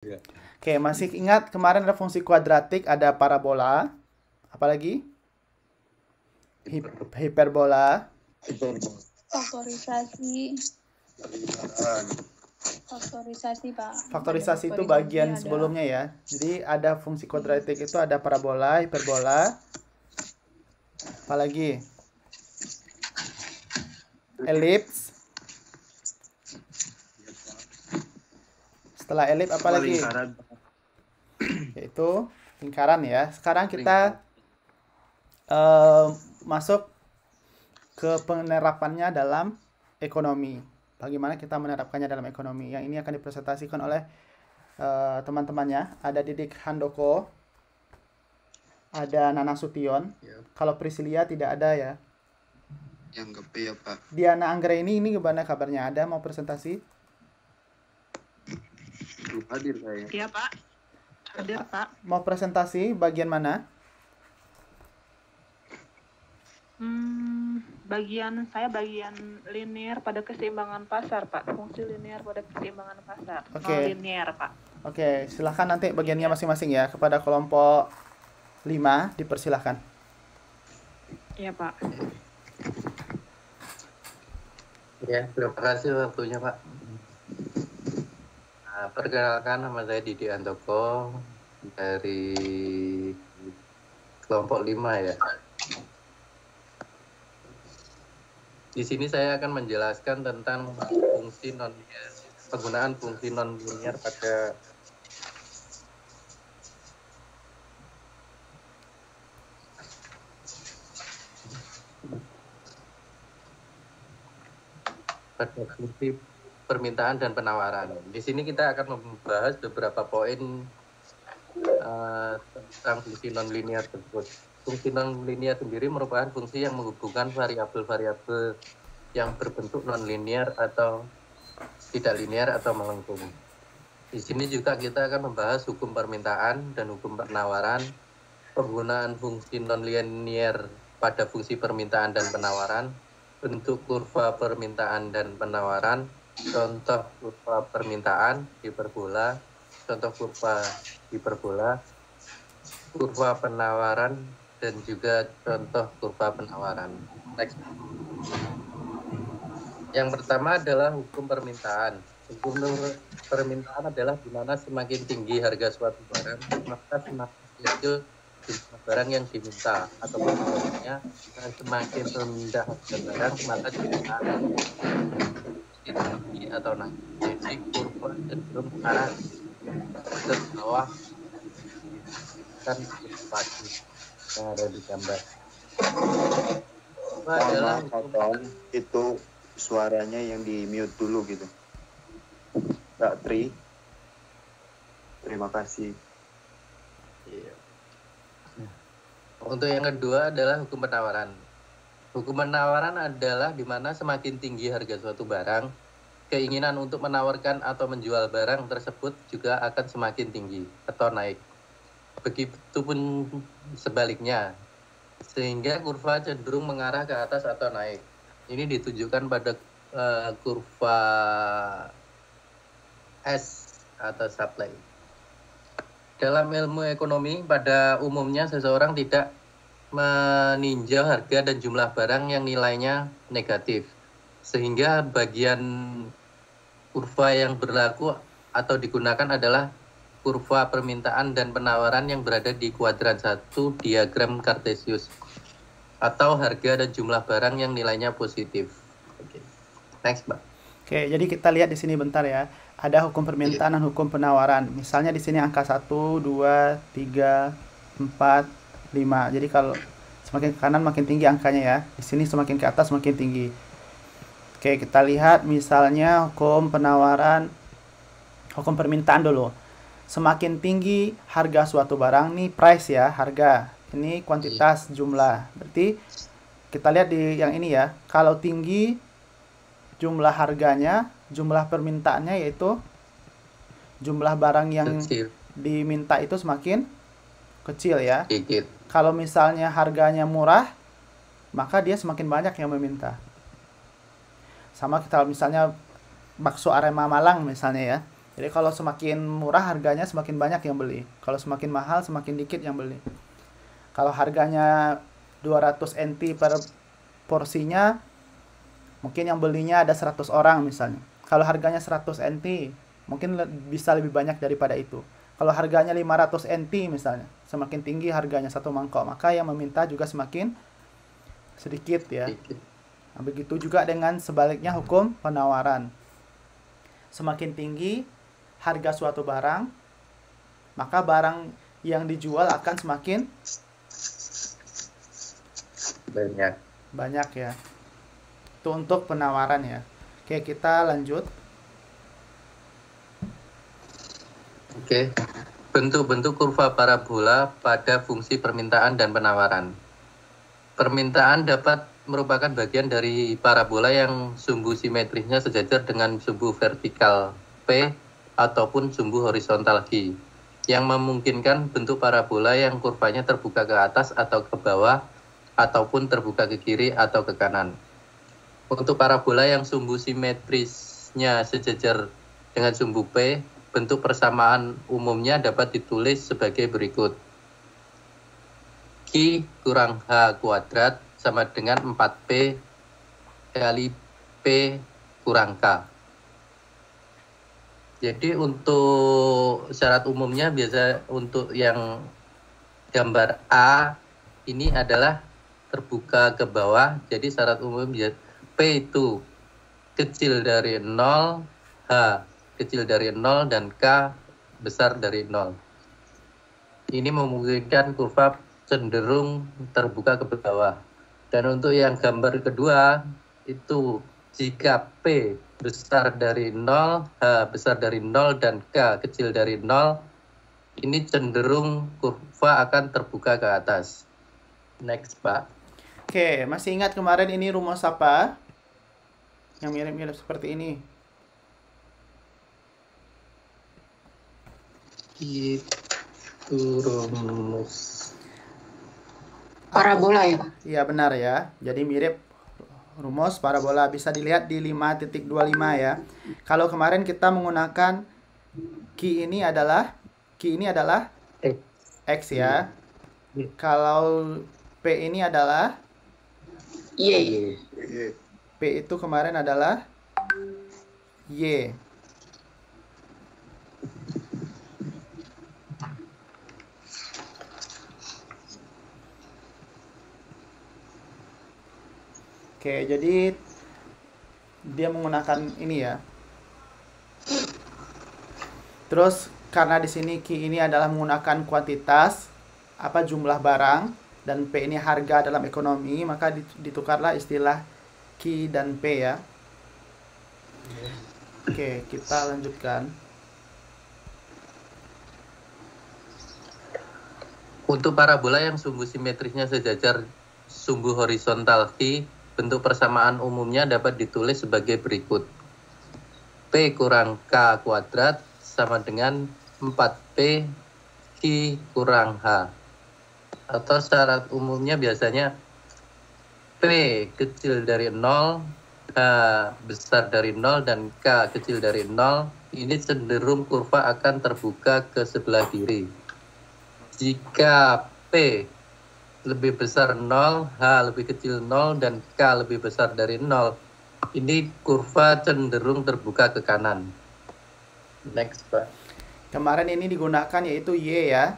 Oke, masih ingat kemarin ada fungsi kuadratik, ada parabola, apalagi hiperbola, Faktorisasi. Pak. faktorisasi itu bagian sebelumnya ya. Jadi ada fungsi kuadratik itu ada parabola, hiperbola, apalagi elips. Setelah elips apalagi? Yaitu lingkaran ya. Sekarang kita masuk ke penerapannya dalam ekonomi. Bagaimana kita menerapkannya dalam ekonomi. Yang ini akan dipresentasikan oleh teman-temannya. Ada Didik Handoko, ada Nana Sution. Ya. Kalau Priscilia tidak ada ya. Yang GP ya Pak. Diana Anggraini ini gimana kabarnya? Ada mau presentasi? Belum hadir saya. Iya Pak. Hadir Pak. Mau presentasi bagian mana? Bagian linear pada keseimbangan pasar Pak. Fungsi linear pada keseimbangan pasar. Oke. Linear Pak. Oke, silahkan nanti bagiannya masing-masing ya. Kepada kelompok 5 dipersilahkan. Iya Pak. Ya, terima kasih waktunya Pak. Nah, perkenalkan, nama saya Didi Handoko dari kelompok 5 ya. Di sini saya akan menjelaskan tentang fungsi non-linear, penggunaan fungsi non-linear pada fungsi permintaan dan penawaran. Di sini kita akan membahas beberapa poin tentang fungsi non-linear tersebut. Fungsi non-linear sendiri merupakan fungsi yang menghubungkan variabel-variabel yang berbentuk non-linear atau tidak linear atau melengkung. Di sini juga kita akan membahas hukum permintaan dan hukum penawaran, penggunaan fungsi non-linear pada fungsi permintaan dan penawaran, bentuk kurva permintaan dan penawaran, contoh kurva permintaan hiperbola, contoh kurva hiperbola, kurva penawaran, dan juga contoh kurva penawaran. Next. Yang pertama adalah hukum permintaan. Hukum permintaan adalah di mana semakin tinggi harga suatu barang, maka semakin kecil jumlah barang yang diminta, atau sebaliknya semakin rendah harga barang maka diminta tinggi atau naik. Jadi kurva cenderung arah ke bawah kan pagi yang ada di gambar. Adalah itu suaranya yang di mute dulu gitu. Kak Tri, terima kasih. Iya. Untuk yang kedua adalah hukum penawaran. Hukum penawaran adalah di mana semakin tinggi harga suatu barang, keinginan untuk menawarkan atau menjual barang tersebut juga akan semakin tinggi atau naik. Begitupun sebaliknya, sehingga kurva cenderung mengarah ke atas atau naik. Ini ditunjukkan pada kurva S atau supply. Dalam ilmu ekonomi, pada umumnya seseorang tidak meninjau harga dan jumlah barang yang nilainya negatif. Sehingga bagian kurva yang berlaku atau digunakan adalah kurva permintaan dan penawaran yang berada di kuadran 1 diagram Cartesius, atau harga dan jumlah barang yang nilainya positif. Oke. Next, Mbak. Oke, jadi kita lihat di sini bentar ya. Ada hukum permintaan dan hukum penawaran. Misalnya di sini angka 1, 2, 3, 4, 5. Jadi kalau semakin ke kanan makin tinggi angkanya ya. Di sini semakin ke atas semakin tinggi. Oke, kita lihat misalnya hukum penawaran, hukum permintaan dulu. Semakin tinggi harga suatu barang, nih price ya, harga. Ini kuantitas jumlah. Berarti kita lihat di yang ini ya. Kalau tinggi jumlah harganya, jumlah permintaannya yaitu jumlah barang yang diminta itu semakin kecil ya. Kalau misalnya harganya murah, maka dia semakin banyak yang meminta. Sama kita misalnya bakso Arema Malang misalnya ya. Jadi kalau semakin murah harganya semakin banyak yang beli. Kalau semakin mahal semakin dikit yang beli. Kalau harganya 200 NT per porsinya, mungkin yang belinya ada 100 orang misalnya. Kalau harganya 100 NT, mungkin bisa lebih banyak daripada itu. Kalau harganya 500 NT misalnya, semakin tinggi harganya satu mangkok, maka yang meminta juga semakin sedikit ya. Nah, begitu juga dengan sebaliknya hukum penawaran. Semakin tinggi harga suatu barang, maka barang yang dijual akan semakin banyak ya. Itu untuk penawaran ya. Oke, kita lanjut. Oke. Bentuk-bentuk kurva parabola pada fungsi permintaan dan penawaran. Permintaan dapat merupakan bagian dari parabola yang sumbu simetrisnya sejajar dengan sumbu vertikal P ataupun sumbu horizontal Q, yang memungkinkan bentuk parabola yang kurvanya terbuka ke atas atau ke bawah ataupun terbuka ke kiri atau ke kanan. Untuk parabola yang sumbu simetrisnya sejajar dengan sumbu P, bentuk persamaan umumnya dapat ditulis sebagai berikut. Q kurang H kuadrat sama dengan 4P kali P kurang K. Jadi untuk syarat umumnya biasa untuk yang gambar A ini adalah terbuka ke bawah. Jadi syarat umum P itu kecil dari 0, H kecil dari 0, dan K besar dari 0. Ini memungkinkan kurva cenderung terbuka ke bawah. Dan untuk yang gambar kedua, itu jika P besar dari 0, H besar dari 0, dan K kecil dari 0, ini cenderung kurva akan terbuka ke atas. Next, Pak. Oke, masih ingat kemarin ini rumus apa? Yang mirip-mirip seperti ini. Itu rumus Parabola ya, Pak? Iya benar ya. Jadi mirip rumus parabola, bisa dilihat di 5.25 ya. Kalau kemarin kita menggunakan Q ini adalah X ya. Kalau P ini adalah Y. P itu kemarin adalah Y. Oke, jadi dia menggunakan ini ya. Terus karena di sini Q ini adalah menggunakan kuantitas, apa jumlah barang, dan P ini harga dalam ekonomi, maka ditukarlah istilah Q dan P ya. Oke, kita lanjutkan. Untuk parabola yang sumbu simetrisnya sejajar sumbu horizontal Q, bentuk persamaan umumnya dapat ditulis sebagai berikut. P kurang K kuadrat sama dengan 4P Q kurang H. Atau syarat umumnya biasanya P kecil dari 0, H besar dari 0, dan K kecil dari 0. Ini cenderung kurva akan terbuka ke sebelah kiri. Jika P lebih besar 0, H lebih kecil 0, dan K lebih besar dari 0, ini kurva cenderung terbuka ke kanan. Next, Pak. Kemarin ini digunakan yaitu Y ya.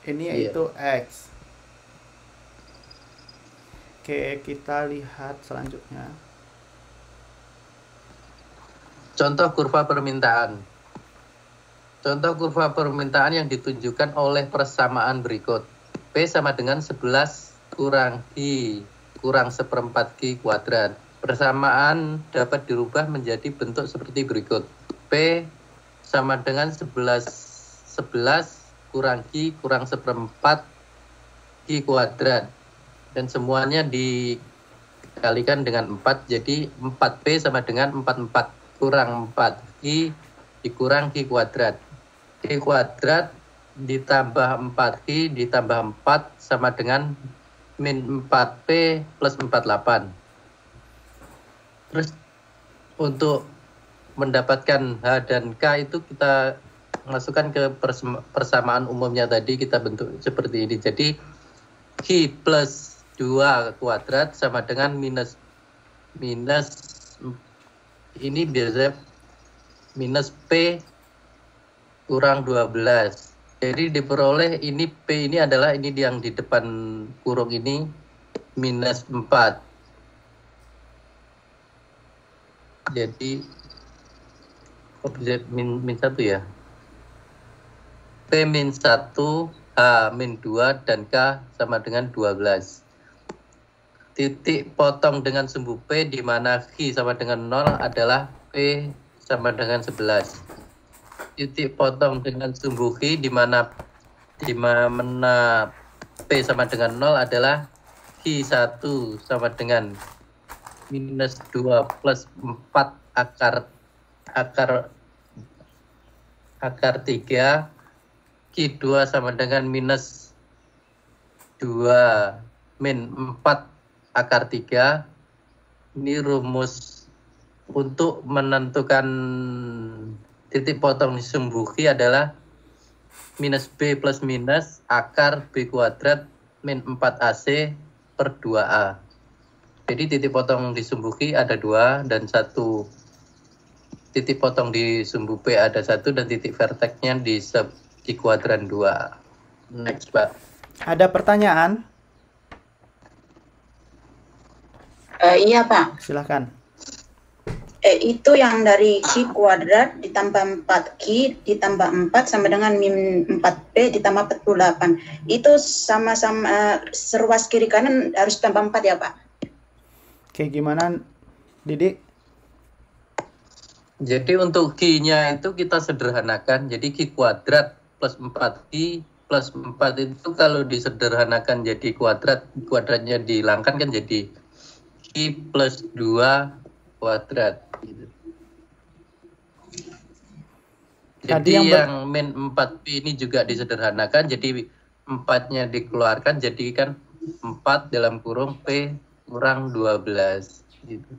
Ini yaitu X. Oke, kita lihat selanjutnya. Contoh kurva permintaan. Contoh kurva permintaan yang ditunjukkan oleh persamaan berikut. P sama dengan 11 kurang Q kurang 1/4 Q kuadrat. Persamaan dapat dirubah menjadi bentuk seperti berikut. P sama dengan 11 kurang Q kurang 1/4 Q kuadrat. Dan semuanya dikalikan dengan 4, jadi 4P sama dengan 44 kurang 4 Q dikurang Q kuadrat. Q kuadrat ditambah 4Q ditambah 4 sama dengan min 4P plus 48. Terus untuk mendapatkan H dan K itu kita masukkan ke persamaan umumnya tadi, kita bentuk seperti ini. Jadi Q plus 2 kuadrat sama dengan minus ini biasanya minus P kurang 12. Jadi diperoleh ini P ini adalah ini yang di depan kurung ini minus 4. Jadi min 1 ya. P min 1, H min 2, dan K sama dengan 12. Titik potong dengan sumbu P di mana Q sama dengan 0 adalah P sama dengan 11. Titik potong dengan sumbu Q di mana P sama dengan 0 adalah Q1 sama dengan minus 2 plus 4 akar 3, Q2 sama dengan minus 2 min 4 akar 3. Ini rumus untuk menentukan titik potong di sumbu Q adalah minus B plus minus akar B kuadrat min 4AC per 2A. Jadi titik potong di sumbu Q ada 2 dan 1. Titik potong di sumbu P ada 1 dan titik vertexnya di kuadran 2. Next, Pak. Ada pertanyaan? Iya, Pak. Silakan. Itu yang dari Q kuadrat ditambah 4Q ditambah 4 sama dengan min 4P ditambah 48. Itu sama-sama seruas kiri kanan harus tambah 4 ya, Pak? Oke, gimana, Didi? Jadi untuk Q-nya itu kita sederhanakan. Jadi Q kuadrat plus 4Q plus 4 itu kalau disederhanakan jadi kuadratnya dihilangkan kan jadi Q plus 2 kuadrat. Gitu. Jadi yang min 4P ini juga disederhanakan. Jadi 4-nya dikeluarkan. Jadi kan 4 dalam kurung P kurang 12. Gitu.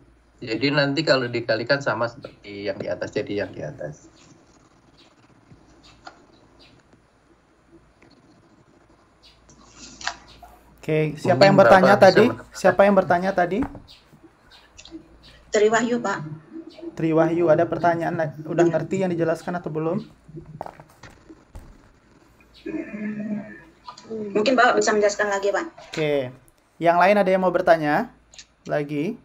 Jadi nanti kalau dikalikan sama seperti yang di atas, jadi yang di atas. Oke, siapa yang bertanya tadi? Siapa yang bertanya tadi? Triwahyu, Pak. Triwahyu, ada pertanyaan? Udah ngerti yang dijelaskan atau belum? Mungkin Bapak bisa menjelaskan lagi, Pak. Oke, yang lain ada yang mau bertanya lagi?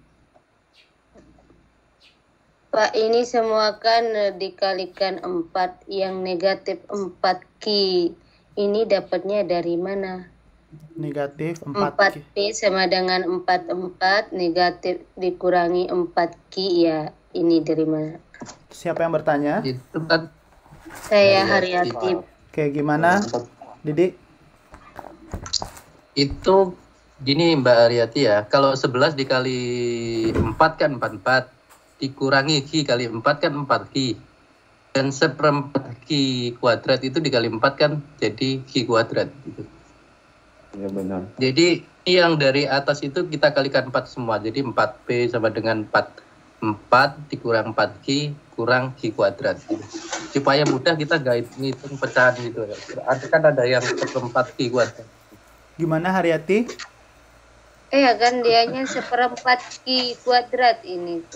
Pak, ini semua kan dikalikan 4, yang negatif 4Q. Ini dapatnya dari mana? Negatif 4P sama dengan 44, negatif dikurangi 4Q, ya ini dari mana? Siapa yang bertanya? Itu kan Saya Haryati. Oke, gimana, Didi? Itu gini Mbak Haryati ya, kalau 11 dikali 4 kan 44, dikurangi Q kali 4 kan 4Q, dan seperempat Q kuadrat itu dikali 4 kan jadi Q kuadrat gitu. Ya benar. Jadi yang dari atas itu kita kalikan 4 semua, jadi 4P sama dengan 4 dikurang 4Q kurang Q kuadrat gitu. Supaya mudah kita gak ngitung pecahan gitu ya. Kan ada yang seperempat Q kuadrat. Gimana, Haryati? Kan dianya seperempat Q kuadrat ini.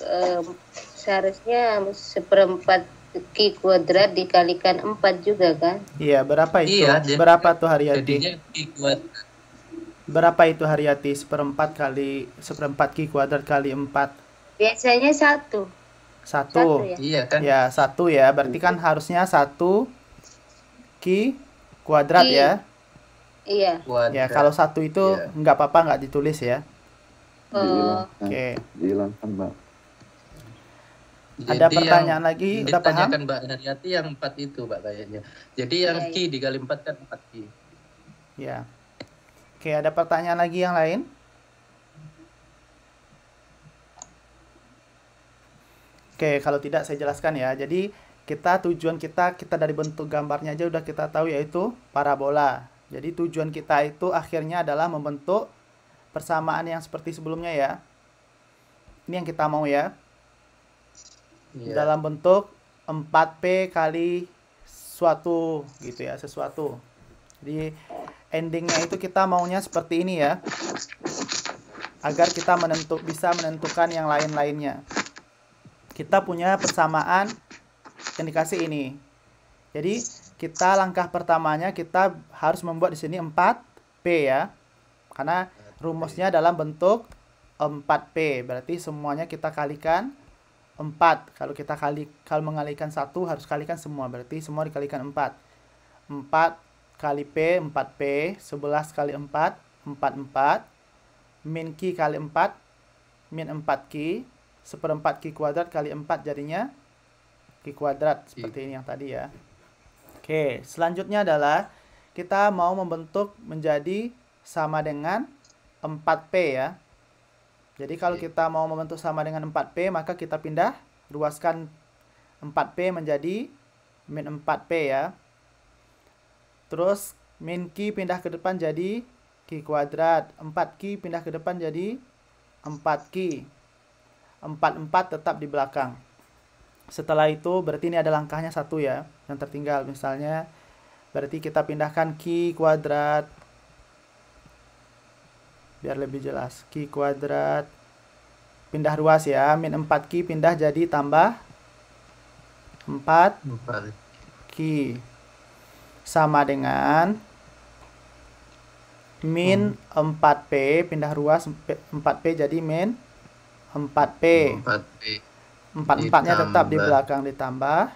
Seharusnya seperempat Q kuadrat dikalikan 4 juga kan? Iya, berapa itu? Iya, berapa tuh, Haryati? Jadinya Q kuadrat. Berapa itu, Haryati? Seperempat Q kuadrat kali 4. Biasanya 1. 1. Ya? Iya kan? Ya, 1 ya. Berarti kan harusnya 1 Q kuadrat Q. ya. Iya. Kuadrat. Ya, kalau 1 itu Iya. nggak apa-apa, nggak ditulis ya. Oke. Dihilangkan, Mbak. Ada Jadi pertanyaan yang lagi? Udah paham? ditanyakan Mbak Haryati yang 4 itu Mbak kayaknya. Jadi yang Iya, Q dikali 4 kan 4Q. Ya. Oke, ada pertanyaan lagi yang lain? Oke, kalau tidak saya jelaskan ya. Jadi tujuan kita dari bentuk gambarnya aja udah kita tahu, yaitu parabola. Jadi tujuan kita itu akhirnya adalah membentuk persamaan yang seperti sebelumnya ya. Ini yang kita mau ya. Iya. dalam bentuk 4P kali suatu gitu ya, sesuatu. Jadi endingnya itu kita maunya seperti ini ya, agar kita bisa menentukan yang lain-lainnya. Kita punya persamaan yang dikasih ini. Jadi kita langkah pertamanya kita harus membuat di sini 4P ya. Karena rumusnya dalam bentuk 4P. Berarti semuanya kita kalikan 4. Kalau mengalikan 1 harus kalikan semua. Berarti semua dikalikan 4. 4 kali P 4P, 11 kali 4 44. Min Q kali 4 min 4Q, seperempat Q kuadrat kali 4 jadinya Q kuadrat, seperti ini yang tadi ya. Oke, selanjutnya adalah kita mau membentuk menjadi sama dengan 4P ya. Jadi kalau kita mau membentuk sama dengan 4P, maka kita ruaskan 4P menjadi min 4P ya. Terus min Q pindah ke depan jadi Q kuadrat, 4Q pindah ke depan jadi 4Q. 4 tetap di belakang. Setelah itu berarti ini ada langkahnya 1 ya, yang tertinggal. Misalnya berarti kita pindahkan Q kuadrat, biar lebih jelas. Q kuadrat pindah ruas ya, min 4Q pindah jadi tambah 4Q sama dengan min 4P pindah ruas 4P jadi min 4P. 4-4-nya tetap di belakang ditambah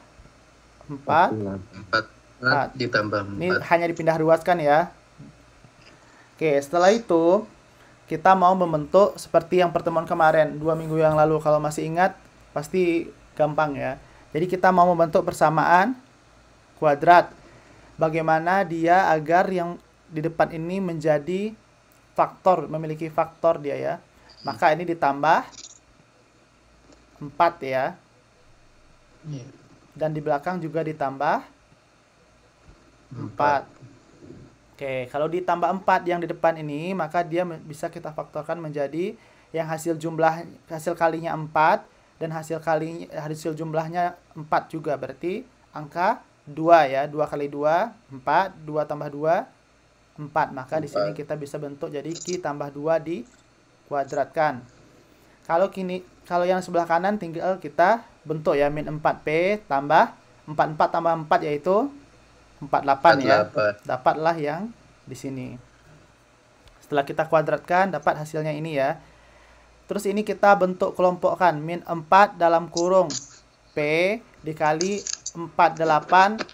4 ditambah 4. Ini hanya dipindah ruaskan ya. Oke, setelah itu kita mau membentuk seperti yang pertemuan kemarin 2 minggu yang lalu. Kalau masih ingat pasti gampang ya. Jadi kita mau membentuk persamaan kuadrat. Bagaimana dia agar yang di depan ini menjadi faktor, memiliki faktor dia ya. Maka ini ditambah 4 ya. Dan di belakang juga ditambah 4. Oke, kalau ditambah 4 yang di depan ini, maka dia bisa kita faktorkan menjadi yang hasil kalinya 4 dan hasil jumlahnya 4 juga. Berarti angka 2 ya. 2 kali 2 4, 2 tambah 2 4. Maka di sini kita bisa bentuk jadi Q tambah 2 dikuadratkan. Kalau yang sebelah kanan tinggal kita bentuk ya, min 4P tambah 44 tambah 4 yaitu 48 ya. Dapatlah yang di sini. Setelah kita kuadratkan dapat hasilnya ini ya. Terus ini kita bentuk kelompokkan, min 4 dalam kurung P dikali 48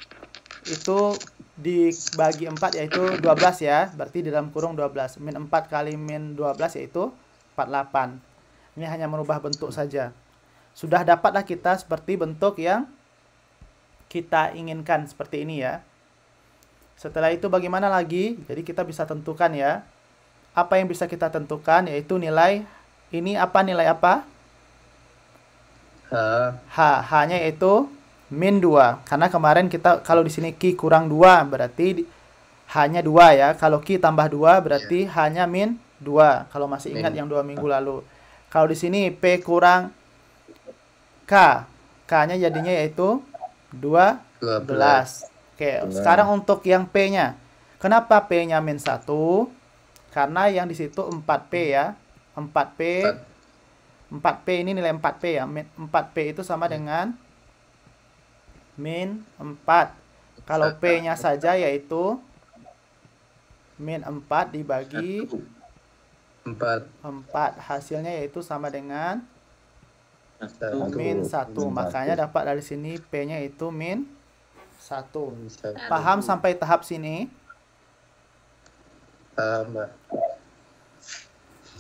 itu dibagi 4 yaitu 12 ya. Berarti di dalam kurung 12. Min 4 kali min 12 yaitu 48. Ini hanya merubah bentuk saja. Sudah dapatlah kita seperti bentuk yang kita inginkan seperti ini ya. Setelah itu bagaimana lagi? Jadi kita bisa tentukan ya. Apa yang bisa kita tentukan yaitu nilai ini apa, nilai apa? H-nya yaitu min 2. Karena kemarin kita kalau di sini Q kurang 2 berarti H-nya 2 ya. Kalau Q tambah 2 berarti H-nya min 2. Kalau masih ingat yang 2 minggu lalu. Kalau di sini P kurang K. K-nya jadinya yaitu 12. Oke, sekarang untuk yang P-nya. Kenapa P-nya min 1? Karena yang di situ 4P ya. 4P ini nilai 4P ya. 4P itu sama dengan min 4. Kalau P-nya saja yaitu min 4 dibagi 4. Hasilnya yaitu sama dengan min 1. Makanya dapat dari sini P-nya itu min 1. Paham sampai tahap sini? Paham, Mbak.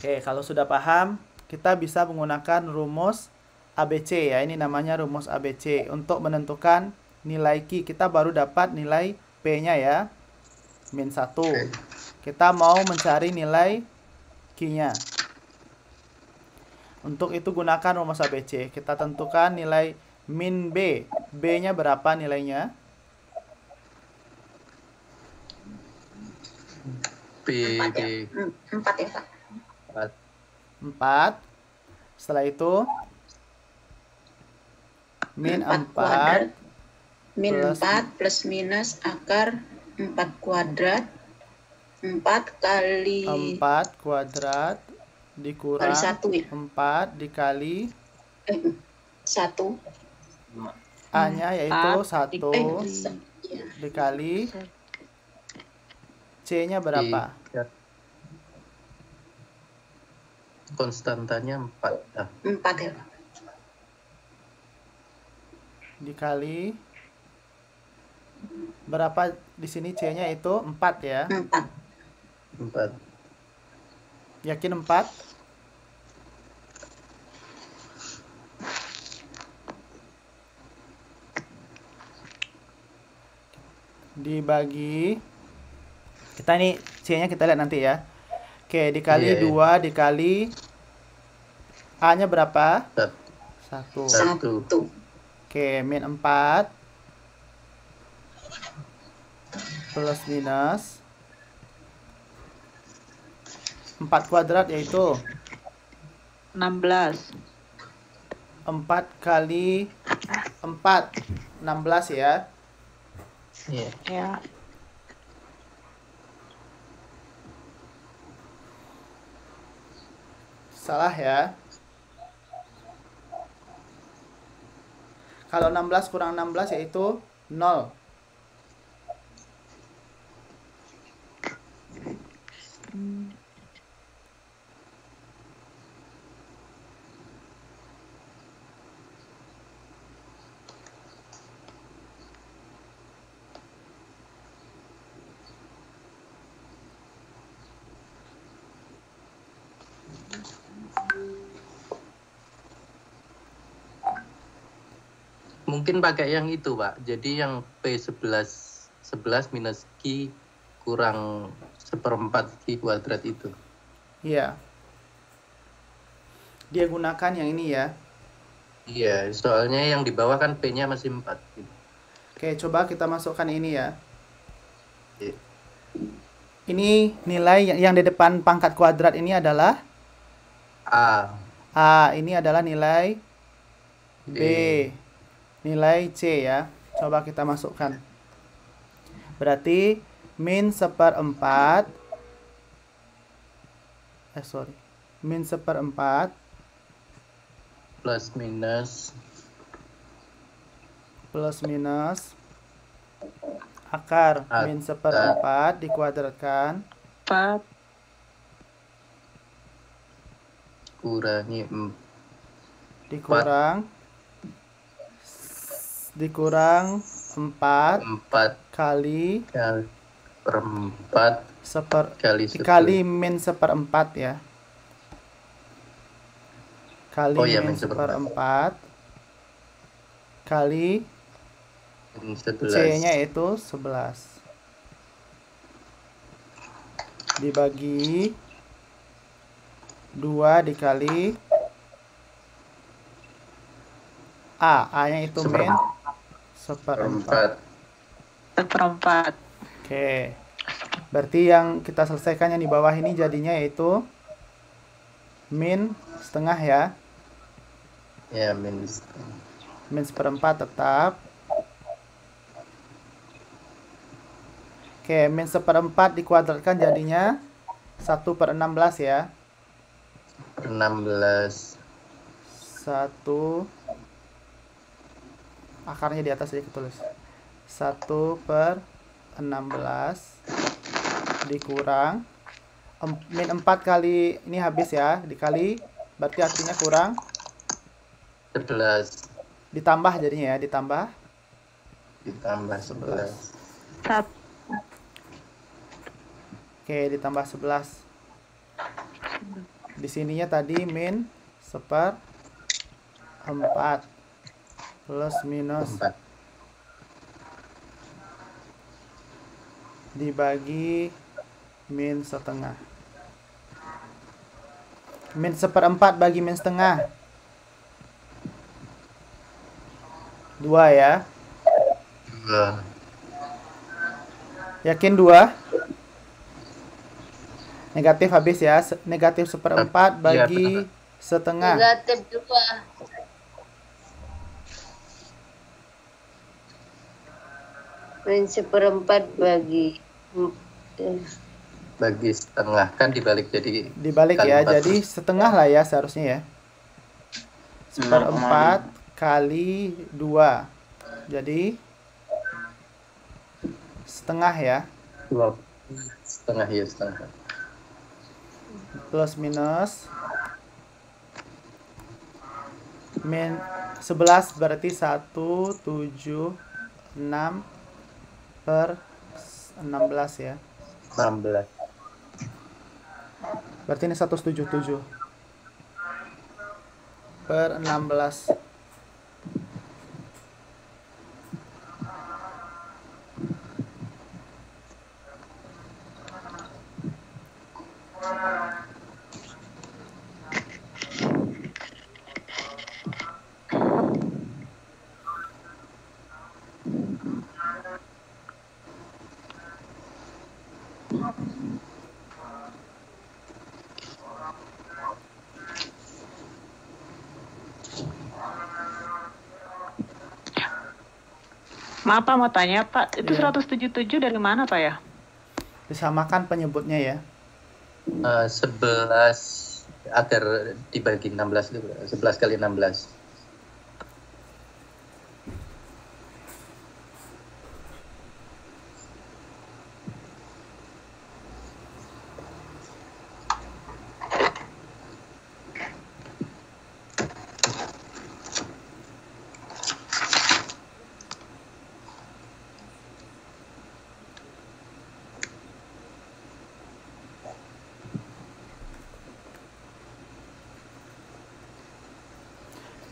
Oke, kalau sudah paham, kita bisa menggunakan rumus ABC ya. Ini namanya rumus ABC untuk menentukan nilai Q. Kita baru dapat nilai P-nya ya, min 1. Kita mau mencari nilai Q-nya. Untuk itu gunakan rumus ABC. Kita tentukan nilai min B. B-nya berapa nilainya? B. 4 ya, Pak. 4. Setelah itu min 4 4 kuadrat min plus 4 plus minus akar 4 kuadrat 4 kali 4 kuadrat kali dikurang 1 ya. 4 dikali 1 A-nya yaitu 1 ya. dikali C-nya berapa? Konstantanya 4. 4 ya. Dikali berapa di sini C-nya itu 4 ya. 4 Yakin 4? Dibagi kita ini C-nya kita lihat nanti ya. Oke, dikali 2 dikali A-nya berapa? 1. 1 Oke, min 4 plus minus 4 kuadrat yaitu 16. 4 kali 4 16 ya. Iya. Ya. Salah ya. Kalau 16 kurang 16 yaitu 0. Mungkin pakai yang itu, Pak. Jadi yang P11 minus Q kurang 1/4 Q kuadrat itu. Iya. Dia gunakan yang ini ya. Iya, soalnya yang di bawah kan P-nya masih 4. Gitu. Oke, coba kita masukkan ini ya. Iya. Ini nilai yang di depan pangkat kuadrat ini adalah A. A. Ini adalah nilai B. B. Nilai C ya. Coba kita masukkan. Berarti min 1/4 min 1/4 Plus minus akar min 1/4 dikuadratkan 4. kurangi dikurang 4 kali per 4 kali min 1/4 ya. Kali min 1/4 kali C-nya itu 11 dibagi 2 dikali A-nya itu min 1/4. 1/4. Oke. Berarti yang kita selesaikan yang di bawah ini jadinya yaitu min setengah ya. Ya, min 1/4 tetap. Oke, min 1/4 dikuadratkan jadinya 1/16 ya. 16. 1 akarnya di atas aja ketulis. 1/16 dikurang min 4 kali ini habis ya, dikali berarti artinya kurang 11 ditambah jadinya ya, ditambah 11. Oke, ditambah 11. Di sininya tadi min 1/4 plus minus 4. dibagi min setengah. Min 1/4 bagi min setengah 2 ya. 2. Yakin 2? Negatif habis ya. Negatif 1/4 bagi setengah. Negatif 2. min seperempat bagi setengah, kan dibalik jadi Dibalik kali ya, 4 jadi terus. setengah lah ya seharusnya ya. 1/4 kali 2. Jadi setengah ya. 2 setengah ya, setengah. Plus minus min 11 berarti 176 per 16 ya. 16. Berarti ini 177 per 16. Maaf Pak, mau tanya Pak, itu Iya. 177 dari mana Pak ya? Disamakan penyebutnya ya. 11 agar dibagi 16 itu 11 kali 16.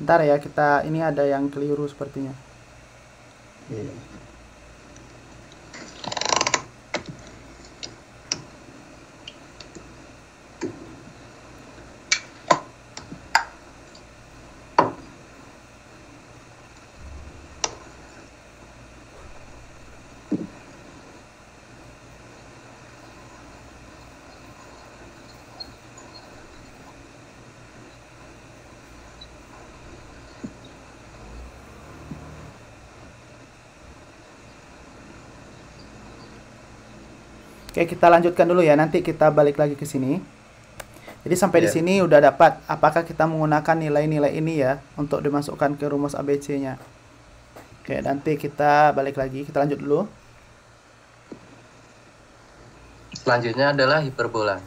Bentar ya, kita ini ada yang keliru sepertinya. Iya. Oke, kita lanjutkan dulu ya. Nanti kita balik lagi ke sini. Jadi sampai di Iya. sini udah dapat. Apakah kita menggunakan nilai-nilai ini ya untuk dimasukkan ke rumus ABC-nya? Oke, nanti kita balik lagi. Kita lanjut dulu. Selanjutnya adalah hiperbola.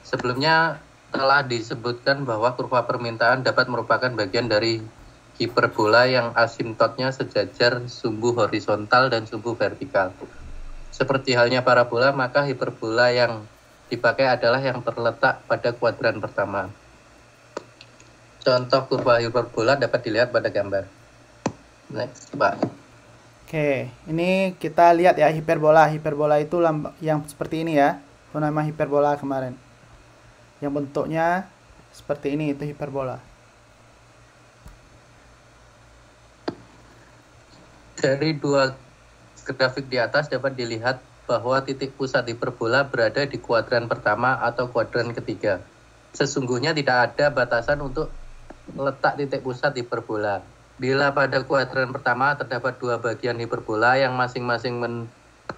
Sebelumnya telah disebutkan bahwa kurva permintaan dapat merupakan bagian dari hiperbola yang asimptotnya sejajar sumbu horizontal dan sumbu vertikal. Seperti halnya parabola, maka hiperbola yang dipakai adalah yang terletak pada kuadran pertama. Contoh kurva hiperbola dapat dilihat pada gambar. Next, Pak. Oke, ini kita lihat ya hiperbola. Hiperbola itu yang seperti ini ya. Itu nama hiperbola kemarin. Yang bentuknya seperti ini, itu hiperbola. Dari dua grafik di atas dapat dilihat bahwa titik pusat hiperbola berada di kuadran pertama atau kuadran ketiga. Sesungguhnya tidak ada batasan untuk letak titik pusat hiperbola. Bila pada kuadran pertama terdapat dua bagian hiperbola yang masing-masing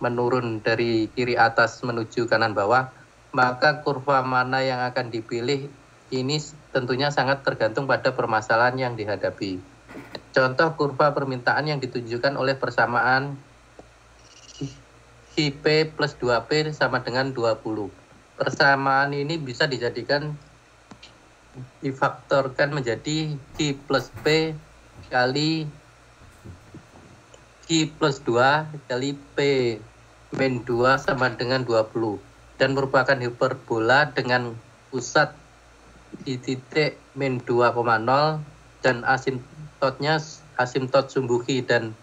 menurun dari kiri atas menuju kanan bawah, maka kurva mana yang akan dipilih ini tentunya sangat tergantung pada permasalahan yang dihadapi. Contoh kurva permintaan yang ditunjukkan oleh persamaan IP plus 2P sama dengan 20. Persamaan ini bisa difaktorkan menjadi I plus P kali I plus 2 kali P min 2 sama dengan 20. Dan merupakan hiperbola dengan pusat di titik min 2,0 dan asimtot sumbu I dan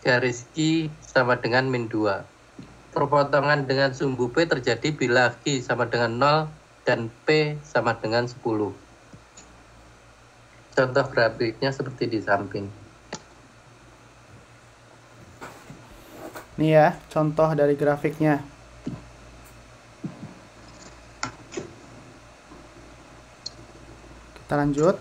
garis I sama dengan min 2. Perpotongan dengan sumbu P terjadi bila I sama dengan 0 dan P sama dengan 10. Contoh grafiknya seperti di samping. Ini ya, contoh dari grafiknya. Kita lanjut.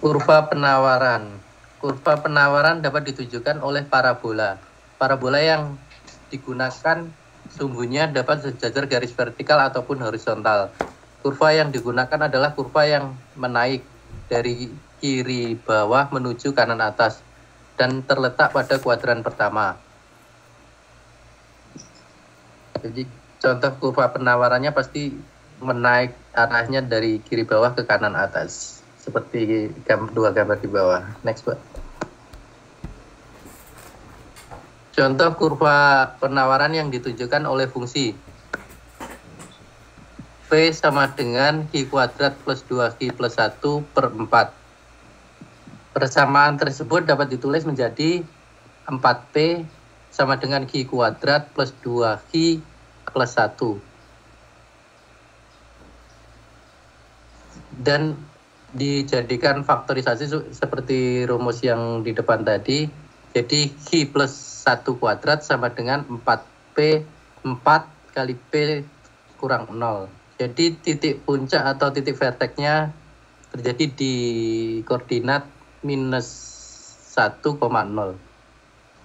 Kurva penawaran. kurva penawaran dapat ditujukan oleh parabola. Parabola yang digunakan sumbunya dapat sejajar garis vertikal ataupun horizontal. Kurva yang digunakan adalah kurva yang menaik dari kiri bawah menuju kanan atas dan terletak pada kuadran pertama. Jadi contoh kurva penawarannya pasti menaik arahnya dari kiri bawah ke kanan atas, seperti dua gambar di bawah. Next, Pak. Contoh kurva penawaran yang ditujukan oleh fungsi P sama dengan Q kuadrat plus 2Q plus 1 per 4. Persamaan tersebut dapat ditulis menjadi 4P sama dengan Q kuadrat plus 2Q plus 1. Dan dijadikan faktorisasi seperti rumus yang di depan tadi. Jadi Q plus 1 kuadrat sama dengan 4P, 4 kali P kurang 0. Jadi titik puncak atau titik verteknya terjadi di koordinat minus 1,0.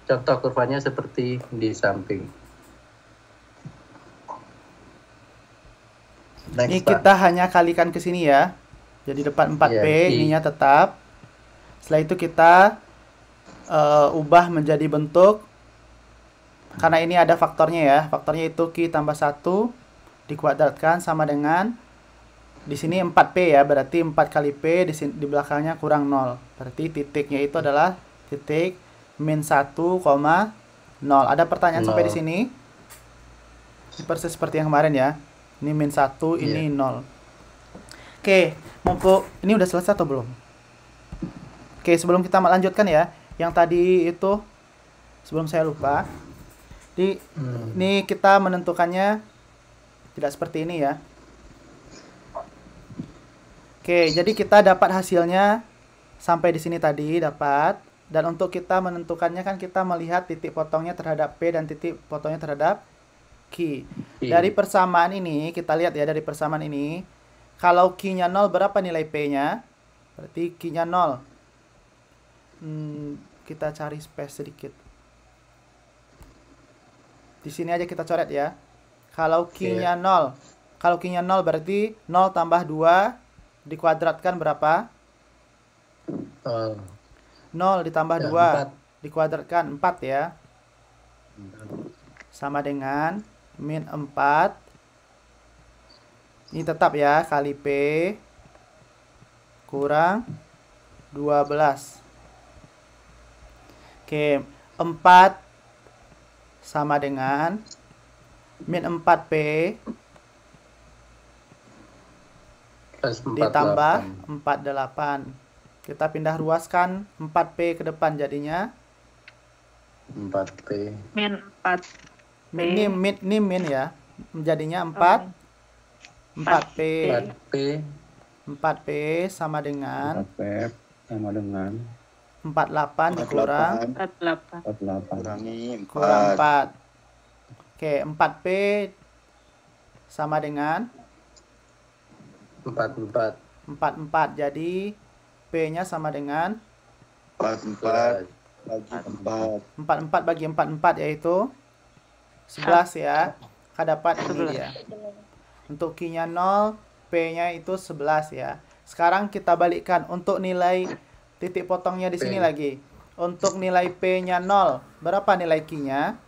Contoh kurvanya seperti di samping. Next, Ini Pak. kita hanya kalikan ke sini ya. Jadi depan 4P, Ya, ininya tetap. Setelah itu kita ubah menjadi bentuk, karena ini ada faktornya ya. Faktornya itu Q tambah 1 dikuadratkan sama dengan, di sini 4P ya, berarti 4 kali P, di belakangnya kurang 0. Berarti titiknya itu adalah titik min 1,0. Ada pertanyaan sampai di sini? Ini persis seperti yang kemarin ya. Ini min 1, ini 0. Oke, ini udah selesai atau belum? Oke, sebelum kita melanjutkan ya, yang tadi itu, sebelum saya lupa, ini kita menentukannya tidak seperti ini ya. Oke, jadi kita dapat hasilnya sampai di sini tadi dapat. Dan untuk kita menentukannya kan kita melihat titik potongnya terhadap P dan titik potongnya terhadap Q. Dari persamaan ini, kita lihat ya, dari persamaan ini, kalau Q-nya 0 berapa nilai P-nya? Berarti Q-nya 0. Kita cari space sedikit. Di sini aja kita coret ya. Kalau Q-nya 0. Kalau Q-nya 0 berarti 0 tambah 2 dikuadratkan berapa? 0 ditambah 2 dikuadratkan 4 ya. Sama dengan min 4. Ini tetap ya, kali P kurang 12. Oke, 4 sama dengan min 4P ditambah 48. Kita pindah ruaskan 4P ke depan jadinya 4P. Min 4. Ini min ya. Jadinya 4P. 4P sama dengan 4P sama dengan 48 dikurang 48. kurang 4. Oke, 4P sama dengan 44. Jadi P-nya sama dengan 44 bagi 44 yaitu 11 ya. Kita dapat ini dia. Untuk Q-nya 0, P-nya itu 11 ya. Sekarang kita balikkan untuk nilai titik potongnya di sini lagi. Untuk nilai P-nya 0, berapa nilai Q-nya?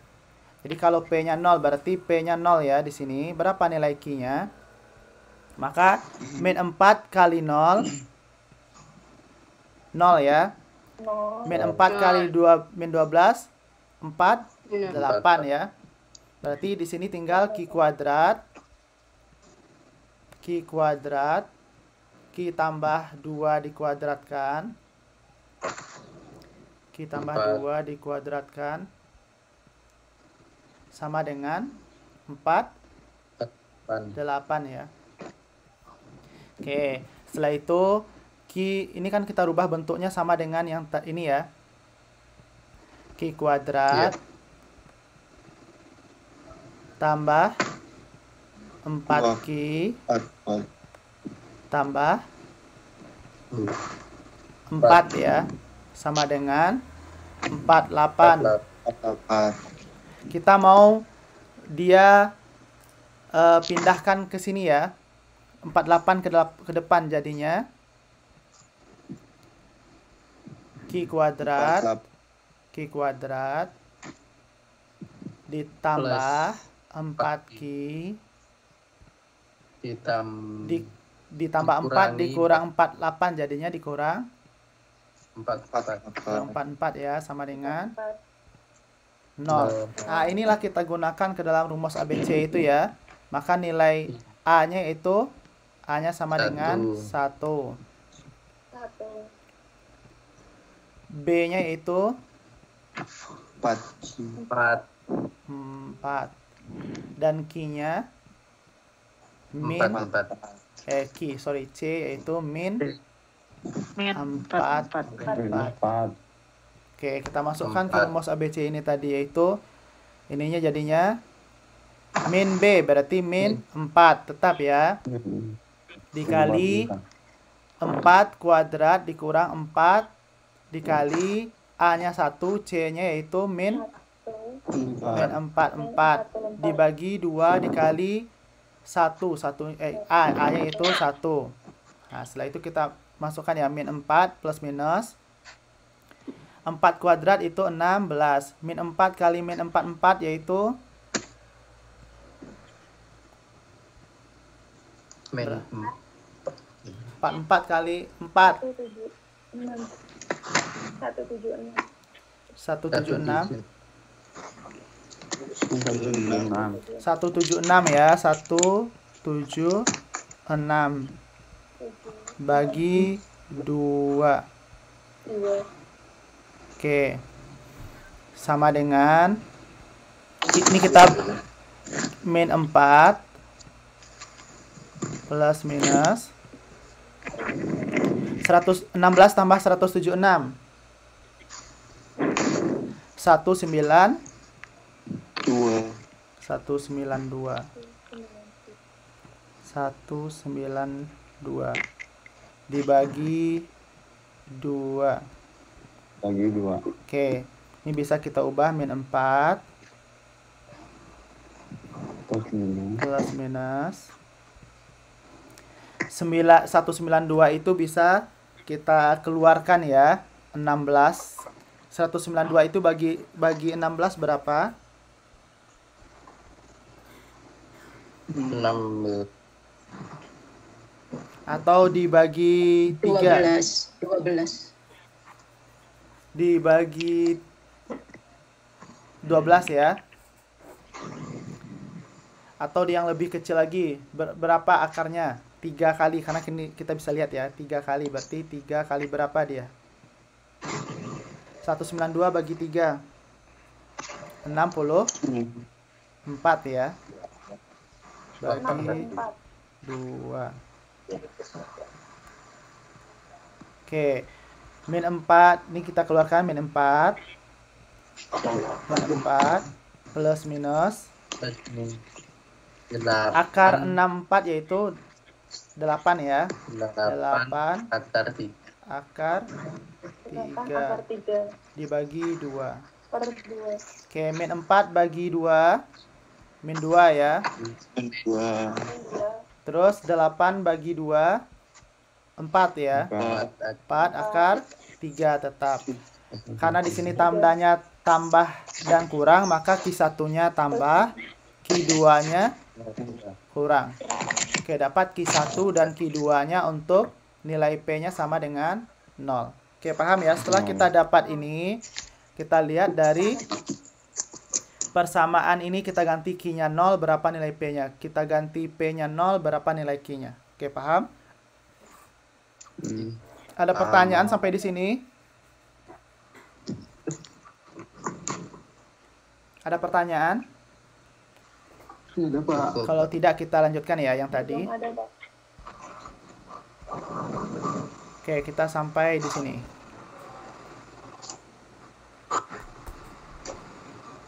Jadi kalau P-nya 0 berarti P-nya 0 ya di sini. Berapa nilai Q-nya? Maka min 4 kali 0 ya. Min 4 kali 2 min 12 8 ya. Berarti di sini tinggal Q kuadrat Q tambah 2 dikuadratkan. Q tambah 2 dikuadratkan sama dengan 8 ya. Oke, setelah itu ini kan kita rubah bentuknya sama dengan yang ini ya. Q kuadrat tambah 4Q tambah 4 ya. sama dengan 48. 48. Kita mau dia pindahkan ke sini ya. 48 ke depan jadinya. Q kuadrat ditambah 4Q ditambah 4 dikurang 48 jadinya dikurang 44 ya, sama dengan 0. Nah, inilah kita gunakan ke dalam rumus ABC itu ya. Maka nilai A-nya itu A-nya sama dengan 1. B-nya itu 4. Dan Q-nya C yaitu min 4. Oke, kita masukkan ke rumus ABC ini tadi, yaitu ininya jadinya min B, berarti min 4 tetap ya, dikali 4 kuadrat dikurang 4 dikali A-nya 1, C-nya yaitu min 4 dibagi 2 dikali 1 A-nya itu 1. Nah, setelah itu kita masukkan ya, min 4 plus minus 4 kuadrat itu 16. Min 4 kali min 4 yaitu min 4 kali 4 176 ya, 176 bagi 2. Oke, sama dengan ini kita min 4 plus minus 116 tambah 176 192 dibagi 2. Oke, ini bisa kita ubah min 4 plus minus 192 itu bisa kita keluarkan ya, 16. 192 itu bagi 16 berapa? 6. Atau dibagi 3? 12. Dibagi 12 ya. Atau yang lebih kecil lagi, berapa akarnya? 3 kali, karena kita bisa lihat ya, 3 kali, berarti 3 kali berapa dia? 192 bagi 3 64 ya, bagi 2. Oke, min 4 ini kita keluarkan, min 4 plus minus akar 64 yaitu 8 ya, 8 akar 3 dibagi 2. Oke, min 4 bagi 2 min 2 ya, terus 8 bagi 2 4 ya, 4 akar 3 tetap. Karena di sini tandanya tambah dan kurang, maka Q1-nya tambah, Q2-nya kurang. Oke, dapat Q1 dan Q2-nya untuk nilai P-nya sama dengan 0. Oke, paham ya? Setelah kita dapat ini, kita lihat dari persamaan ini, kita ganti Q-nya 0, berapa nilai P-nya? Kita ganti P-nya 0, berapa nilai Q-nya? Oke, paham? Ada pertanyaan sampai di sini? Ada pertanyaan? Tidak, Pak. Kalau tidak, kita lanjutkan ya yang tadi. Oke, kita sampai di sini.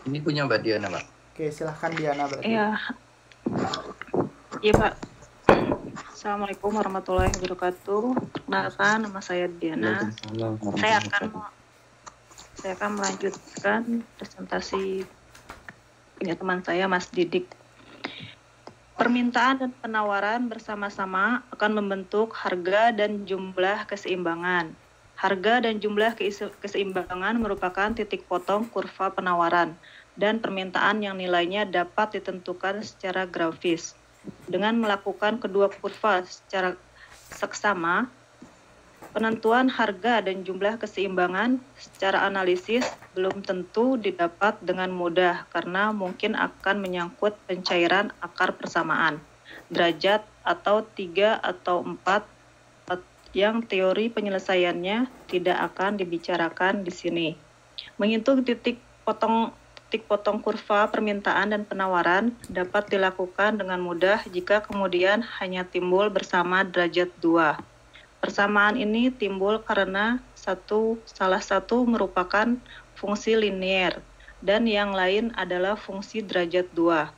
Ini punya Mbak Diana, Pak. Oke, silahkan Diana berarti. Iya. Iya, Pak. Assalamualaikum warahmatullahi wabarakatuh. Perkenalkan, nama saya Diana. Saya akan Saya akan melanjutkan presentasi punya teman saya, Mas Didik. Permintaan dan penawaran bersama-sama akan membentuk harga dan jumlah keseimbangan. Harga dan jumlah keseimbangan merupakan titik potong kurva penawaran dan permintaan yang nilainya dapat ditentukan secara grafis. Dengan melakukan kedua kurva secara seksama, penentuan harga dan jumlah keseimbangan secara analisis belum tentu didapat dengan mudah karena mungkin akan menyangkut pencairan akar persamaan, derajat atau 3 atau 4 yang teori penyelesaiannya tidak akan dibicarakan di sini. Menghitung titik potong kurva permintaan dan penawaran dapat dilakukan dengan mudah jika kemudian hanya timbul bersama derajat 2. Persamaan ini timbul karena salah satu merupakan fungsi linier dan yang lain adalah fungsi derajat 2.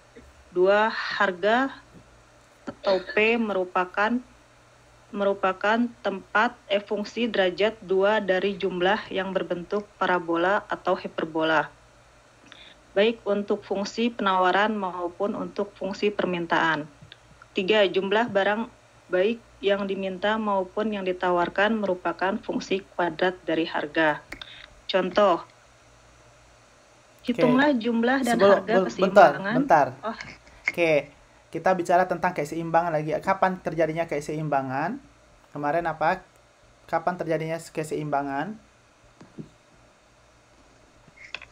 Dua harga atau P merupakan tempat fungsi derajat 2 dari jumlah yang berbentuk parabola atau hiperbola, baik untuk fungsi penawaran maupun untuk fungsi permintaan. 3. Jumlah barang baik yang diminta maupun yang ditawarkan merupakan fungsi kuadrat dari harga. Contoh, hitunglah jumlah dan harga keseimbangan. Bentar. Oke, kita bicara tentang keseimbangan lagi. Kapan terjadinya keseimbangan? Kemarin apa? Kapan terjadinya keseimbangan?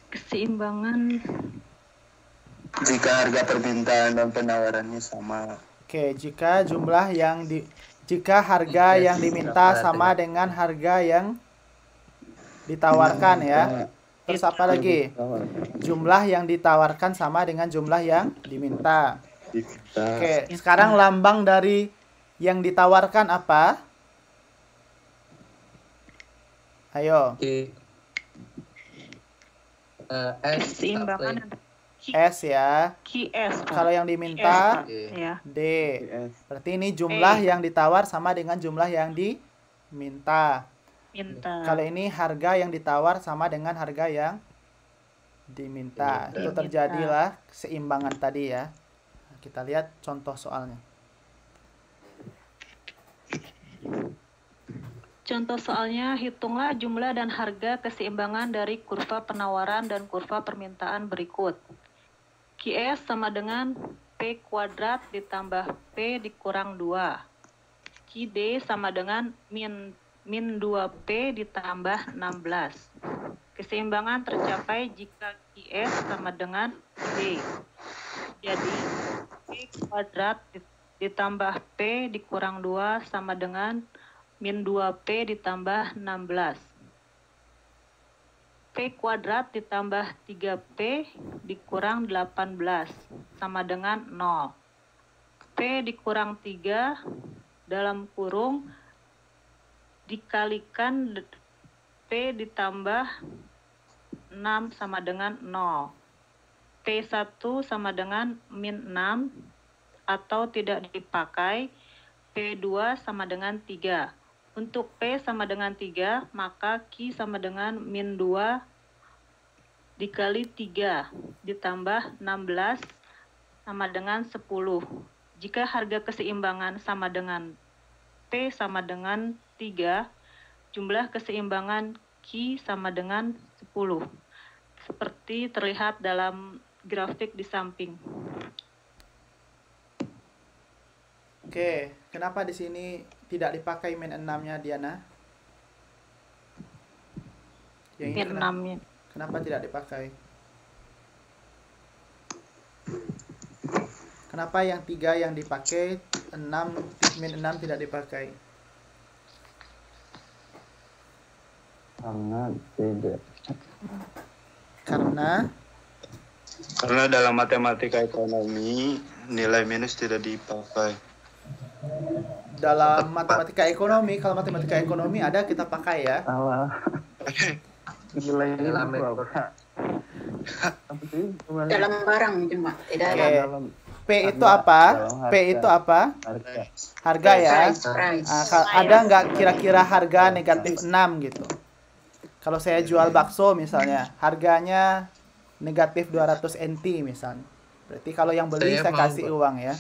Keseimbangan Jika harga permintaan dan penawarannya sama. Oke, jika harga yang diminta sama dengan harga yang ditawarkan ya. Terus apa lagi? Jumlah yang ditawarkan sama dengan jumlah yang diminta. Oke, sekarang lambang dari yang ditawarkan apa? Ayo. keseimbangan S ya. QS. Kalau yang diminta Ya. D. Berarti ini jumlah yang ditawar sama dengan jumlah yang diminta. Kalau ini harga yang ditawar sama dengan harga yang diminta. Itu terjadilah keseimbangan tadi ya. Kita lihat contoh soalnya. Contoh soalnya, hitunglah jumlah dan harga keseimbangan dari kurva penawaran dan kurva permintaan berikut. QS sama dengan P kuadrat ditambah P dikurang 2. QD sama dengan min 2P ditambah 16. Keseimbangan tercapai jika QS sama dengan D. Jadi, P kuadrat ditambah P dikurang 2 sama dengan min 2P ditambah 16. P kuadrat ditambah 3P dikurang 18 sama dengan 0. P dikurang 3 dalam kurung dikalikan P ditambah 6 sama dengan 0. P1 sama dengan min 6 atau tidak dipakai. P2 sama dengan 3. Untuk P sama dengan 3, maka Q sama dengan min 2 dikali 3 ditambah 16 sama dengan 10. Jika harga keseimbangan sama dengan P sama dengan 3, jumlah keseimbangan Q sama dengan 10. Seperti terlihat dalam grafik di samping. Oke, kenapa di sini tidak dipakai min 6-nya, Diana? Yang ini Min 6-nya. kenapa tidak dipakai? Kenapa yang 3 yang dipakai, min 6 tidak dipakai? Sangat beda. Karena dalam matematika ekonomi nilai minus tidak dipakai. dalam matematika ekonomi, kalau matematika ekonomi ada kita pakai ya. Salah. Nilai Nilai Dalam barang cuma tidak Oke. ada P itu apa? P itu apa? Harga ya. price. Ada nggak kira-kira harga negatif 6 gitu? Kalau saya jual bakso misalnya, harganya negatif 200 NT misalnya. Berarti kalau yang beli saya kasih uang ya.